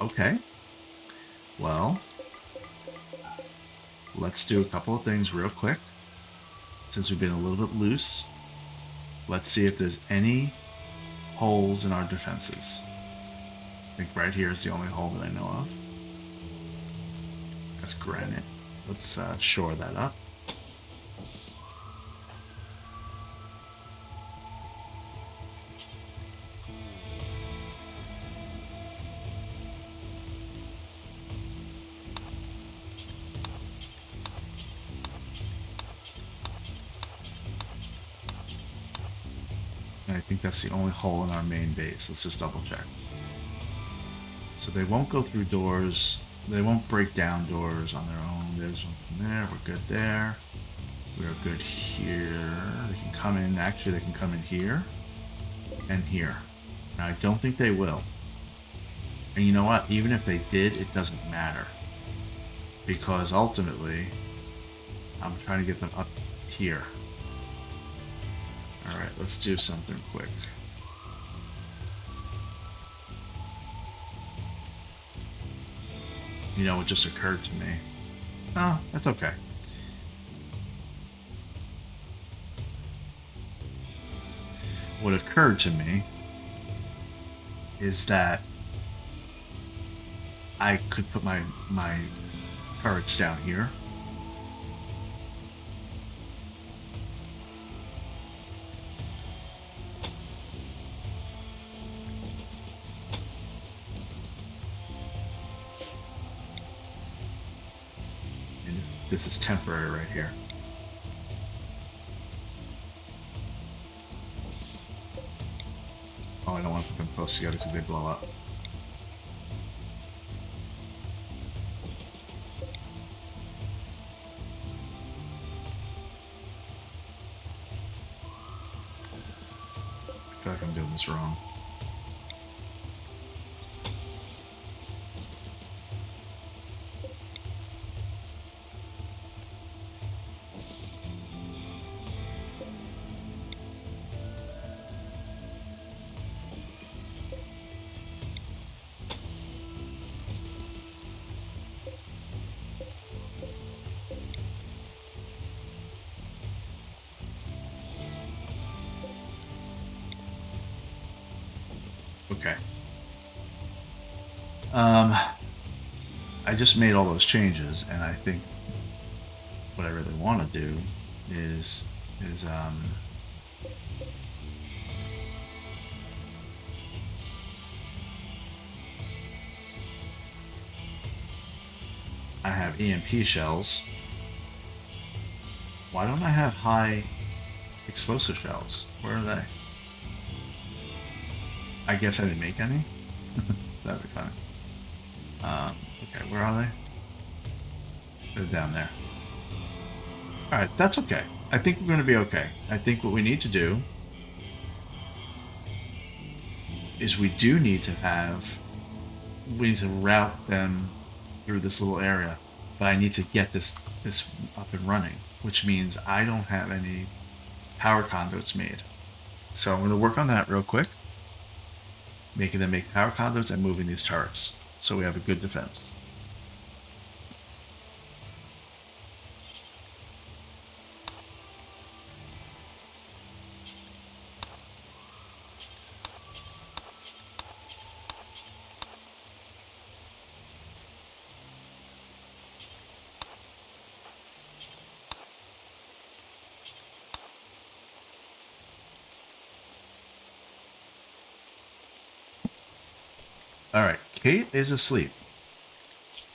Okay. Well, let's do a couple of things real quick. Since we've been a little bit loose, let's see if there's any holes in our defenses. I think right here is the only hole that I know of. That's granite. Let's shore that up. And I think that's the only hole in our main base. Let's just double check. So they won't go through doors. They won't break down doors on their own. There's one from there. We're good there. We're good here. They can come in. Actually, they can come in here and here. Now, I don't think they will. And you know what? Even if they did, it doesn't matter. Because ultimately, I'm trying to get them up here. Alright, let's do something quick. You know, it just occurred to me. Oh, that's okay. What occurred to me is that I could put my turrets down here. And this is temporary right here. Oh, I don't want to put them close together because they blow up. I feel like I'm doing this wrong. Okay. I just made all those changes, and I think what I really want to do is I have EMP shells. Why don't I have high explosive shells? Where are they? I guess I didn't make any. That'd be fine. Okay, where are they? They're down there. Alright, that's okay. I think we're going to be okay. I think what we need to do is we need to route them through this little area. But I need to get this up and running, which means I don't have any power conduits made. So I'm going to work on that real quick. Making them make power conduits and moving these turrets so we have a good defense. Alright, Kate is asleep.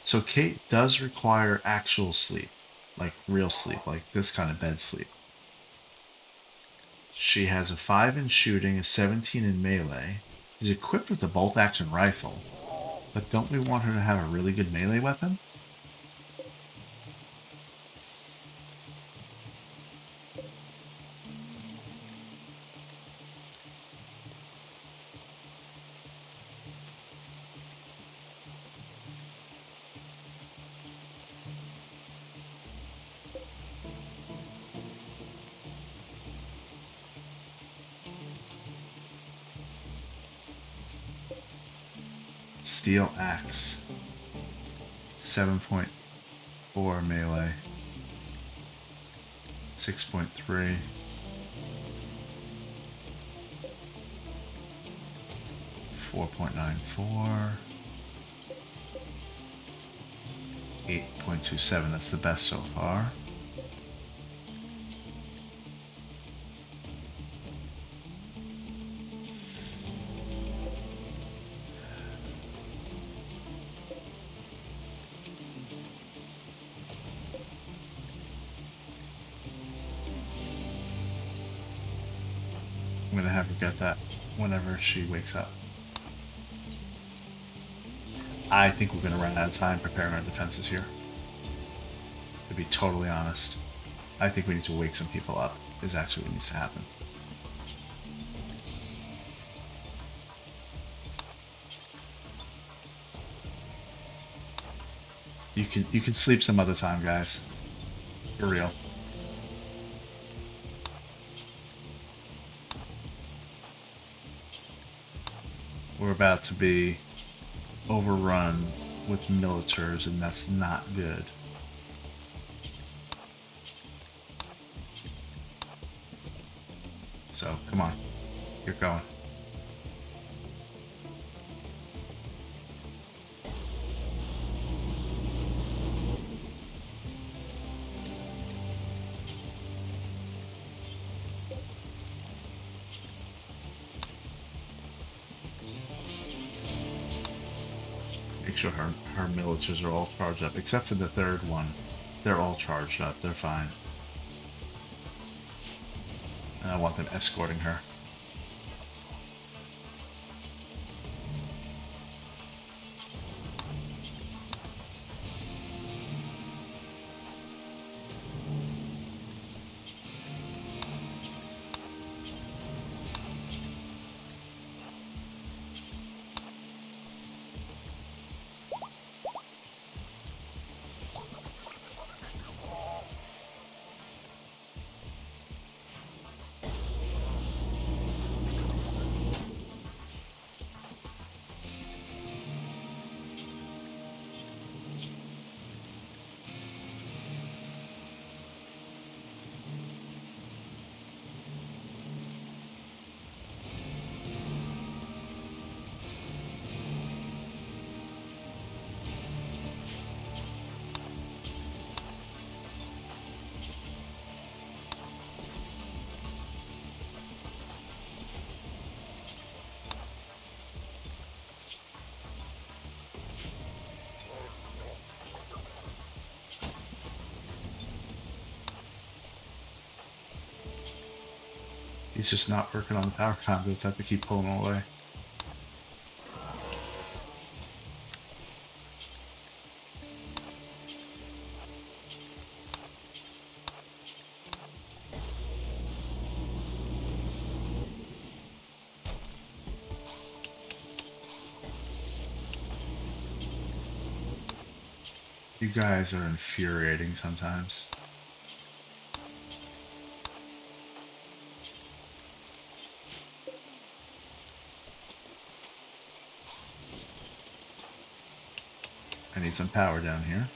So Kate does require actual sleep. Like real sleep, like this kind of bed sleep. She has a 5 in shooting, a 17 in melee. She's equipped with a bolt-action rifle. But don't we want her to have a really good melee weapon? Steel axe. 7.4 melee. 6.3. 4.94. 8.27. That's the best so far. I'm gonna have her get that whenever she wakes up. I think we're gonna run out of time preparing our defenses here. To be totally honest, I think we need to wake some people up, is actually what needs to happen. You can sleep some other time, guys. For real. We're about to be overrun with militars, and that's not good. So, come on. You're going. Make sure her militars are all charged up, except for the third one. They're all charged up. They're fine. And I want them escorting her. He's just not working on the power conduits. I have to keep pulling him away. You guys are infuriating sometimes. I need some power down here.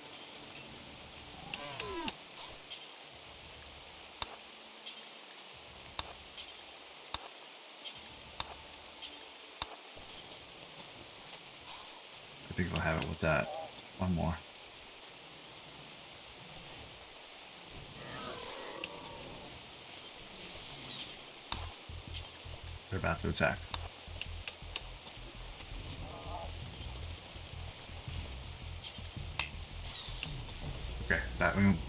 I think I'll have it with that. One more. They're about to attack. Okay,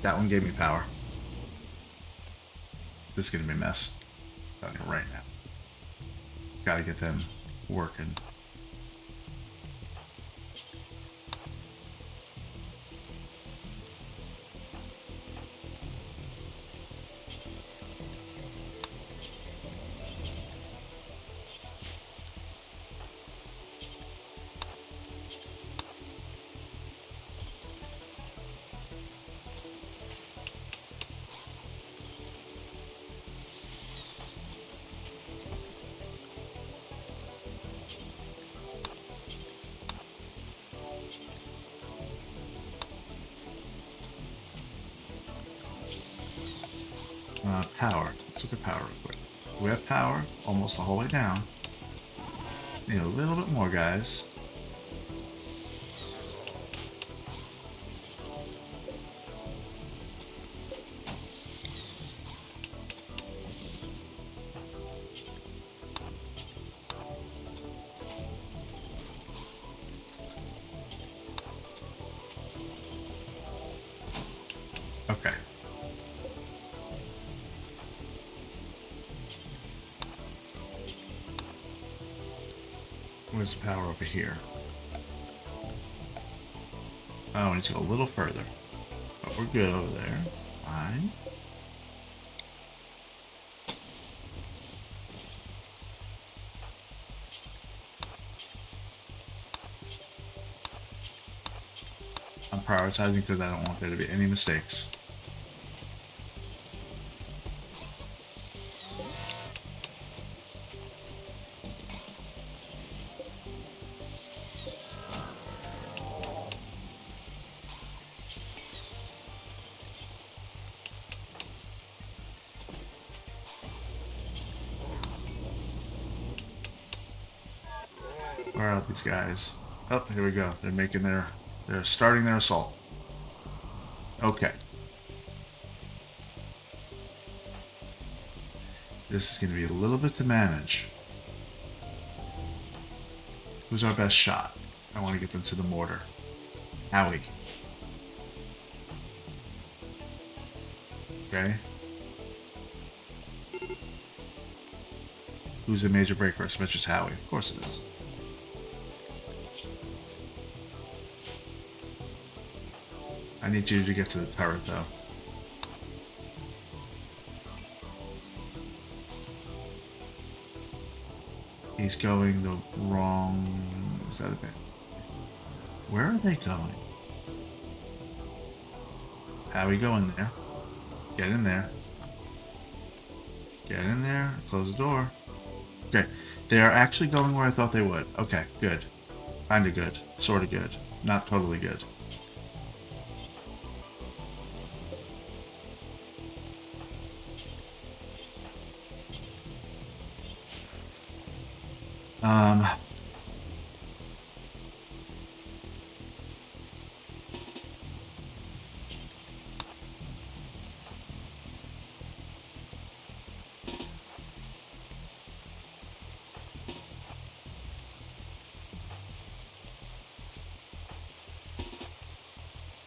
that one gave me power. This is gonna be a mess. Telling you right now. Gotta get them working. Power. Let's look at power real quick. We have power almost the whole way down. Need a little bit more, guys. Okay. Where's the power over here? Oh, we need to go a little further. But we're good over there. Fine. I'm prioritizing because I don't want there to be any mistakes. Where are these guys? Oh, here we go. They're starting their assault. Okay. This is going to be a little bit to manage. Who's our best shot? I want to get them to the mortar. Howie. Okay. Who's a major breaker? I bet it's Howie. Of course it is. I need you to get to the turret, though. He's going the wrong... Is that a bit? Where are they going? Howie, go in there. Get in there. Get in there. Close the door. Okay. They are actually going where I thought they would. Okay, good. Kinda good. Sorta good. Not totally good.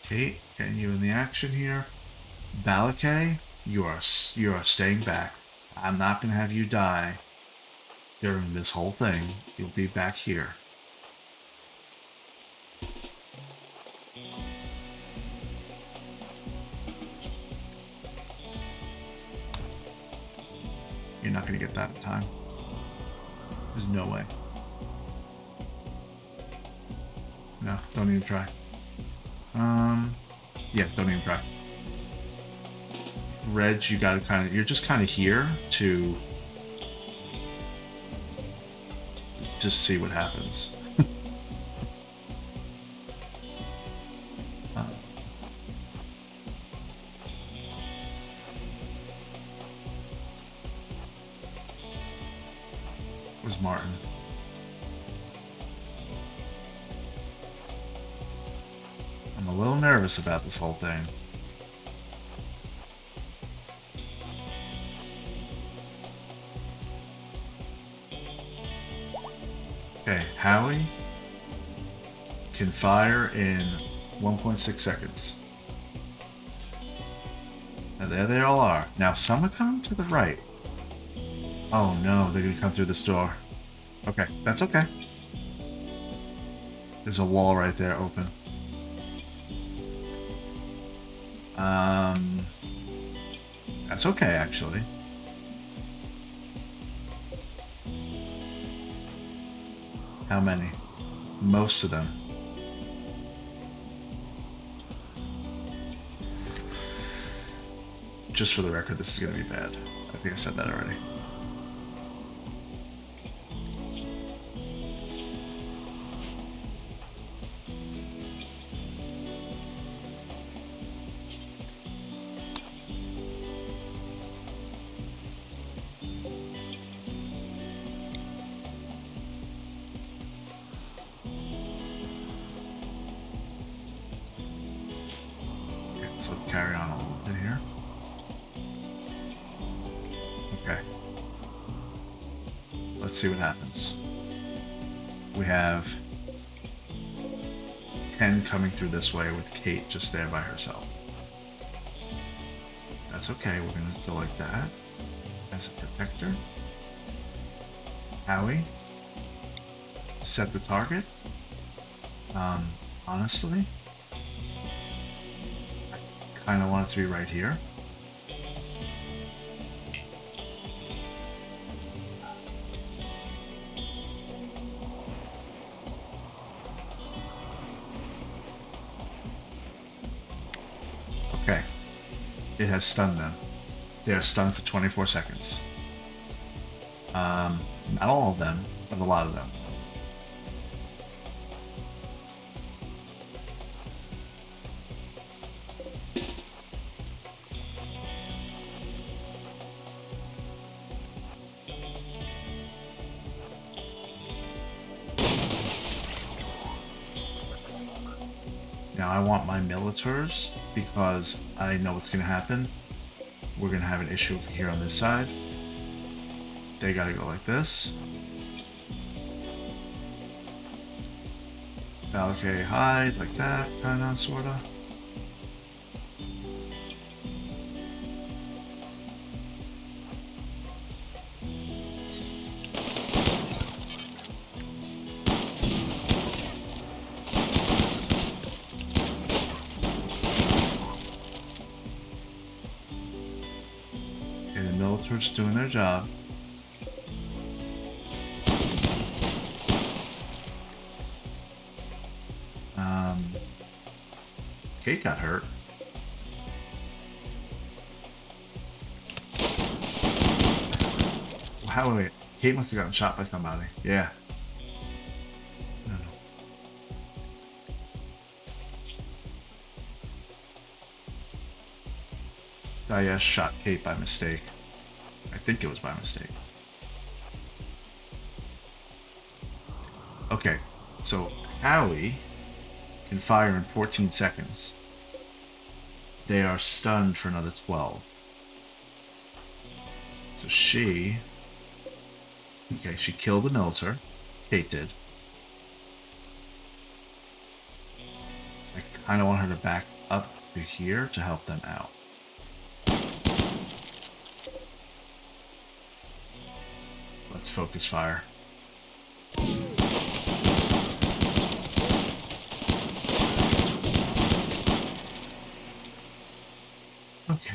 Okay, getting you in the action here. Balakay, you are staying back. I'm not gonna have you die during this whole thing. You'll be back here. You're not gonna get that in time. There's no way. No, don't even try. Yeah, don't even try. Reg, you gotta you're just kind of here to just see what happens. Was Martin. I'm a little nervous about this whole thing. Okay, Howie can fire in 1.6 seconds. And there they all are. Now some are coming to the right. Oh no, they're gonna come through this door. Okay, that's okay. There's a wall right there open. That's okay, actually. How many? Most of them. Just for the record, this is going to be bad. I think I said that already. guess I'll carry on a little bit here. Okay. Let's see what happens. We have 10 coming through this way with Kate just there by herself. That's okay, we're gonna go like that as a protector. Howie, set the target. Honestly, I kind of want it to be right here. Okay, it has stunned them. They are stunned for 24 seconds. Not all of them, but a lot of them. Now I want my militars because I know what's going to happen. We're going to have an issue over here on this side. They got to go like this. Valkyrie hide like that, kind of, sort of. Okay, the military's doing their job. Kate got hurt. How wait? Kate must have gotten shot by somebody. Yeah. I don't know. Daesh shot Kate by mistake. I think it was by mistake. Okay, so Howie can fire in 14 seconds. They are stunned for another 12. So she... Okay, she killed the military. Kate did. I kind of want her to back up to here to help them out. Let's focus fire. Okay.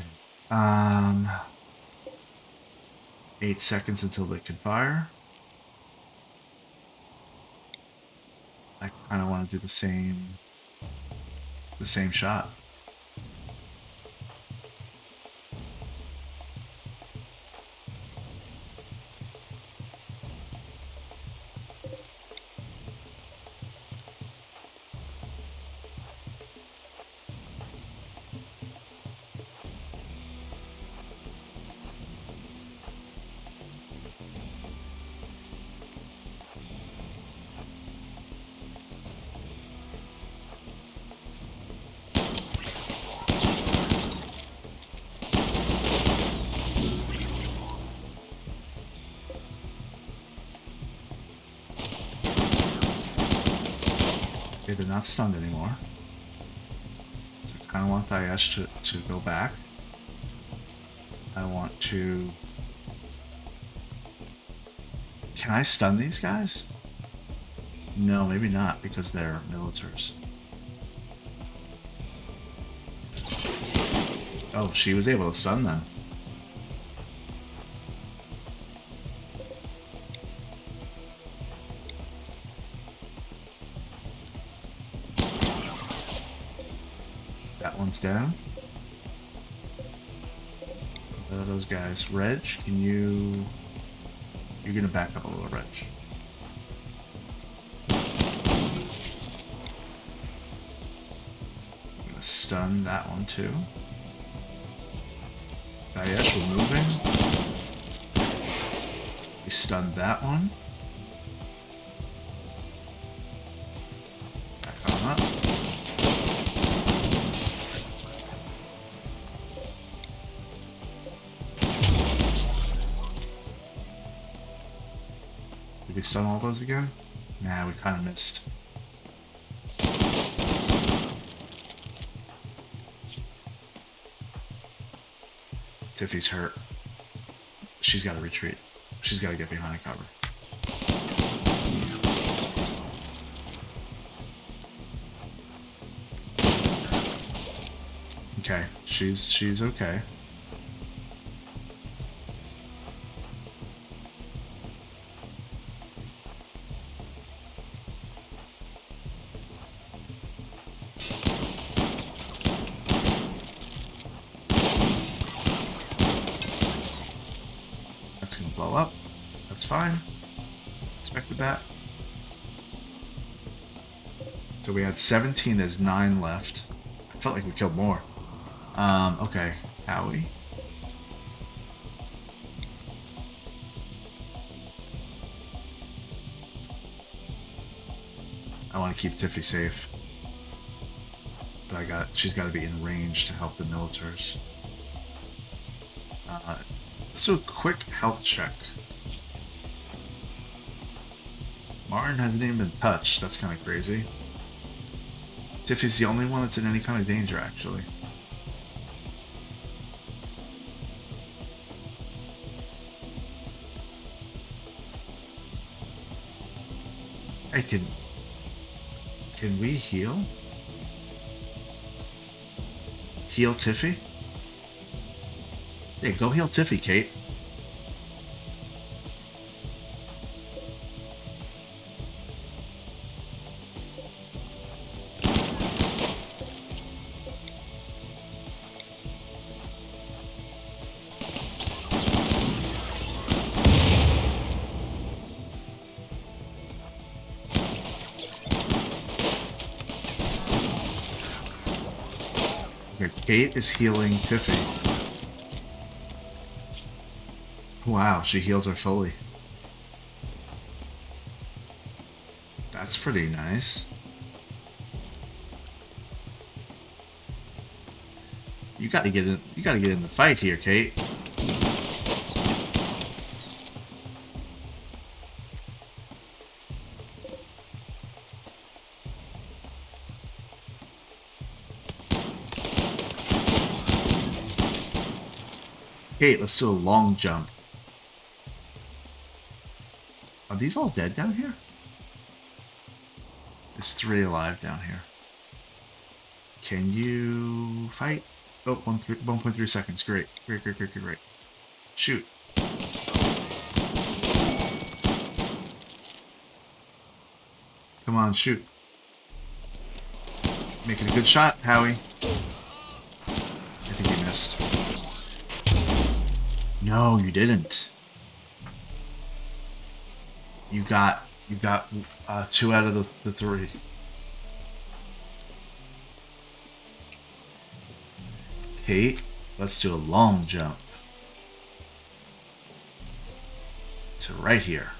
8 seconds until they can fire. I kind of want to do the same shot. Okay, they're not stunned anymore. So I kind of want Daesh to go back. I want to... Can I stun these guys? No, maybe not, because they're militars. Oh, she was able to stun them. That one's down. Those guys. Reg, can you... You're gonna back up a little, Reg. I'm gonna stun that one too. Daesh, we're moving. We stunned that one. Back on up. Did we stun all those again? Nah, we kind of missed. Tiffy's hurt. She's got to retreat. She's got to get behind a cover. Okay, she's okay. That's gonna blow up. That's fine. Expected that. So we had 17, there's 9 left. I felt like we killed more. Okay. Howie. I want to keep Tiffy safe. But she's got to be in range to help the militars. Let's do a quick health check. Martin hasn't even been touched. That's kind of crazy. Tiffy's the only one that's in any kind of danger, actually. Hey, can we heal? Heal Tiffy? Hey, go heal Tiffy, Kate. Kate is healing Tiffy. Wow, she healed her fully. That's pretty nice. You gotta get in the fight here, Kate. Kate, let's do a long jump. Are these all dead down here? There's 3 alive down here. Can you fight? Oh, 1.3 seconds. Great. Great. Shoot. Come on, shoot. Making a good shot, Howie. I think you missed. No, you didn't. You got 2 out of the 3. Kate, let's do a long jump to right here.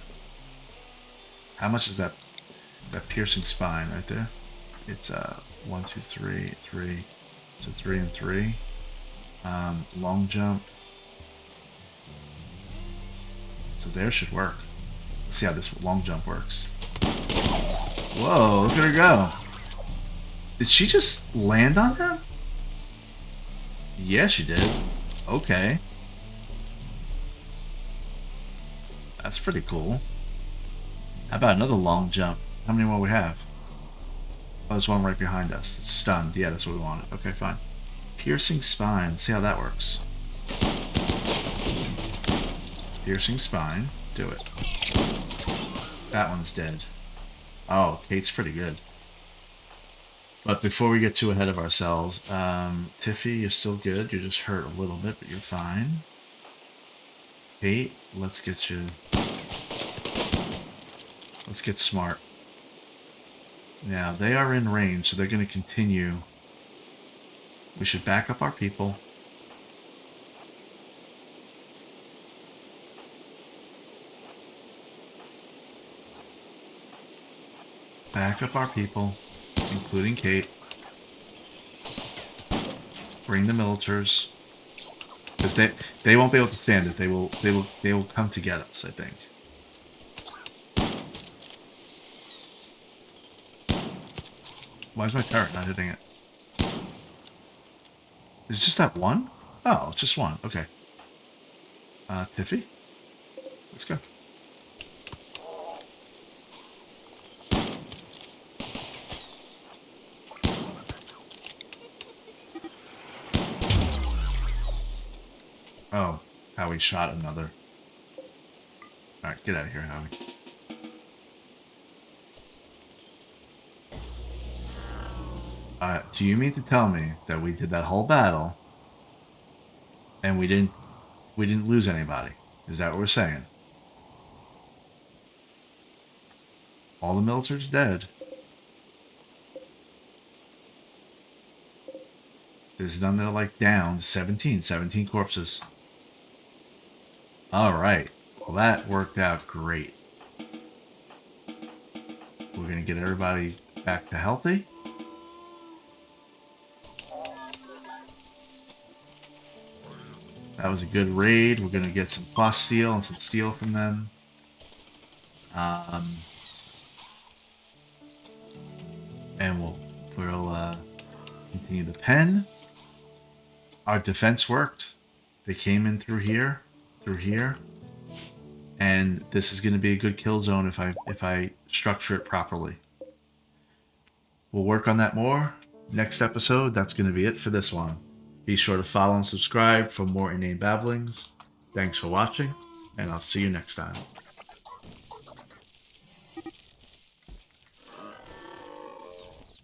How much is that piercing spine right there? It's 1, 2, 3, 3. So 3 and 3. Long jump. So there should work. Let's see how this long jump works. Whoa, look at her go. Did she just land on them? Yeah, she did. Okay. That's pretty cool. How about another long jump? How many more we have? Oh, there's one right behind us. It's stunned. Yeah, that's what we wanted. Okay, fine. Piercing spine. Let's see how that works. Piercing spine. Do it. That one's dead. Oh, Kate's pretty good. But before we get too ahead of ourselves, Tiffy, you're still good. You're just hurt a little bit, but you're fine. Kate, let's get you... Let's get smart. Now, they are in range, so they're going to continue. We should back up our people. Back up our people, including Kate. Bring the militars, because they won't be able to stand it. They will come to get us, I think. Why is my turret not hitting it? Is it just that one? Oh, it's just one. Okay. Tiffy? Let's go. Oh, Howie shot another. Alright, get out of here, Howie. Do you mean to tell me that we did that whole battle and we didn't lose anybody? Is that what we're saying? All the military's dead. There's none that are like down. 17 corpses. Alright. Well, that worked out great. We're gonna get everybody back to healthy. That was a good raid. We're gonna get some plus steel and some steel from them. And we'll continue the pen. Our defense worked. They came in through here, and this is going to be a good kill zone if I structure it properly. We'll work on that more next episode. That's going to be it for this one. Be sure to follow and subscribe for more inane babblings. Thanks for watching, and I'll see you next time.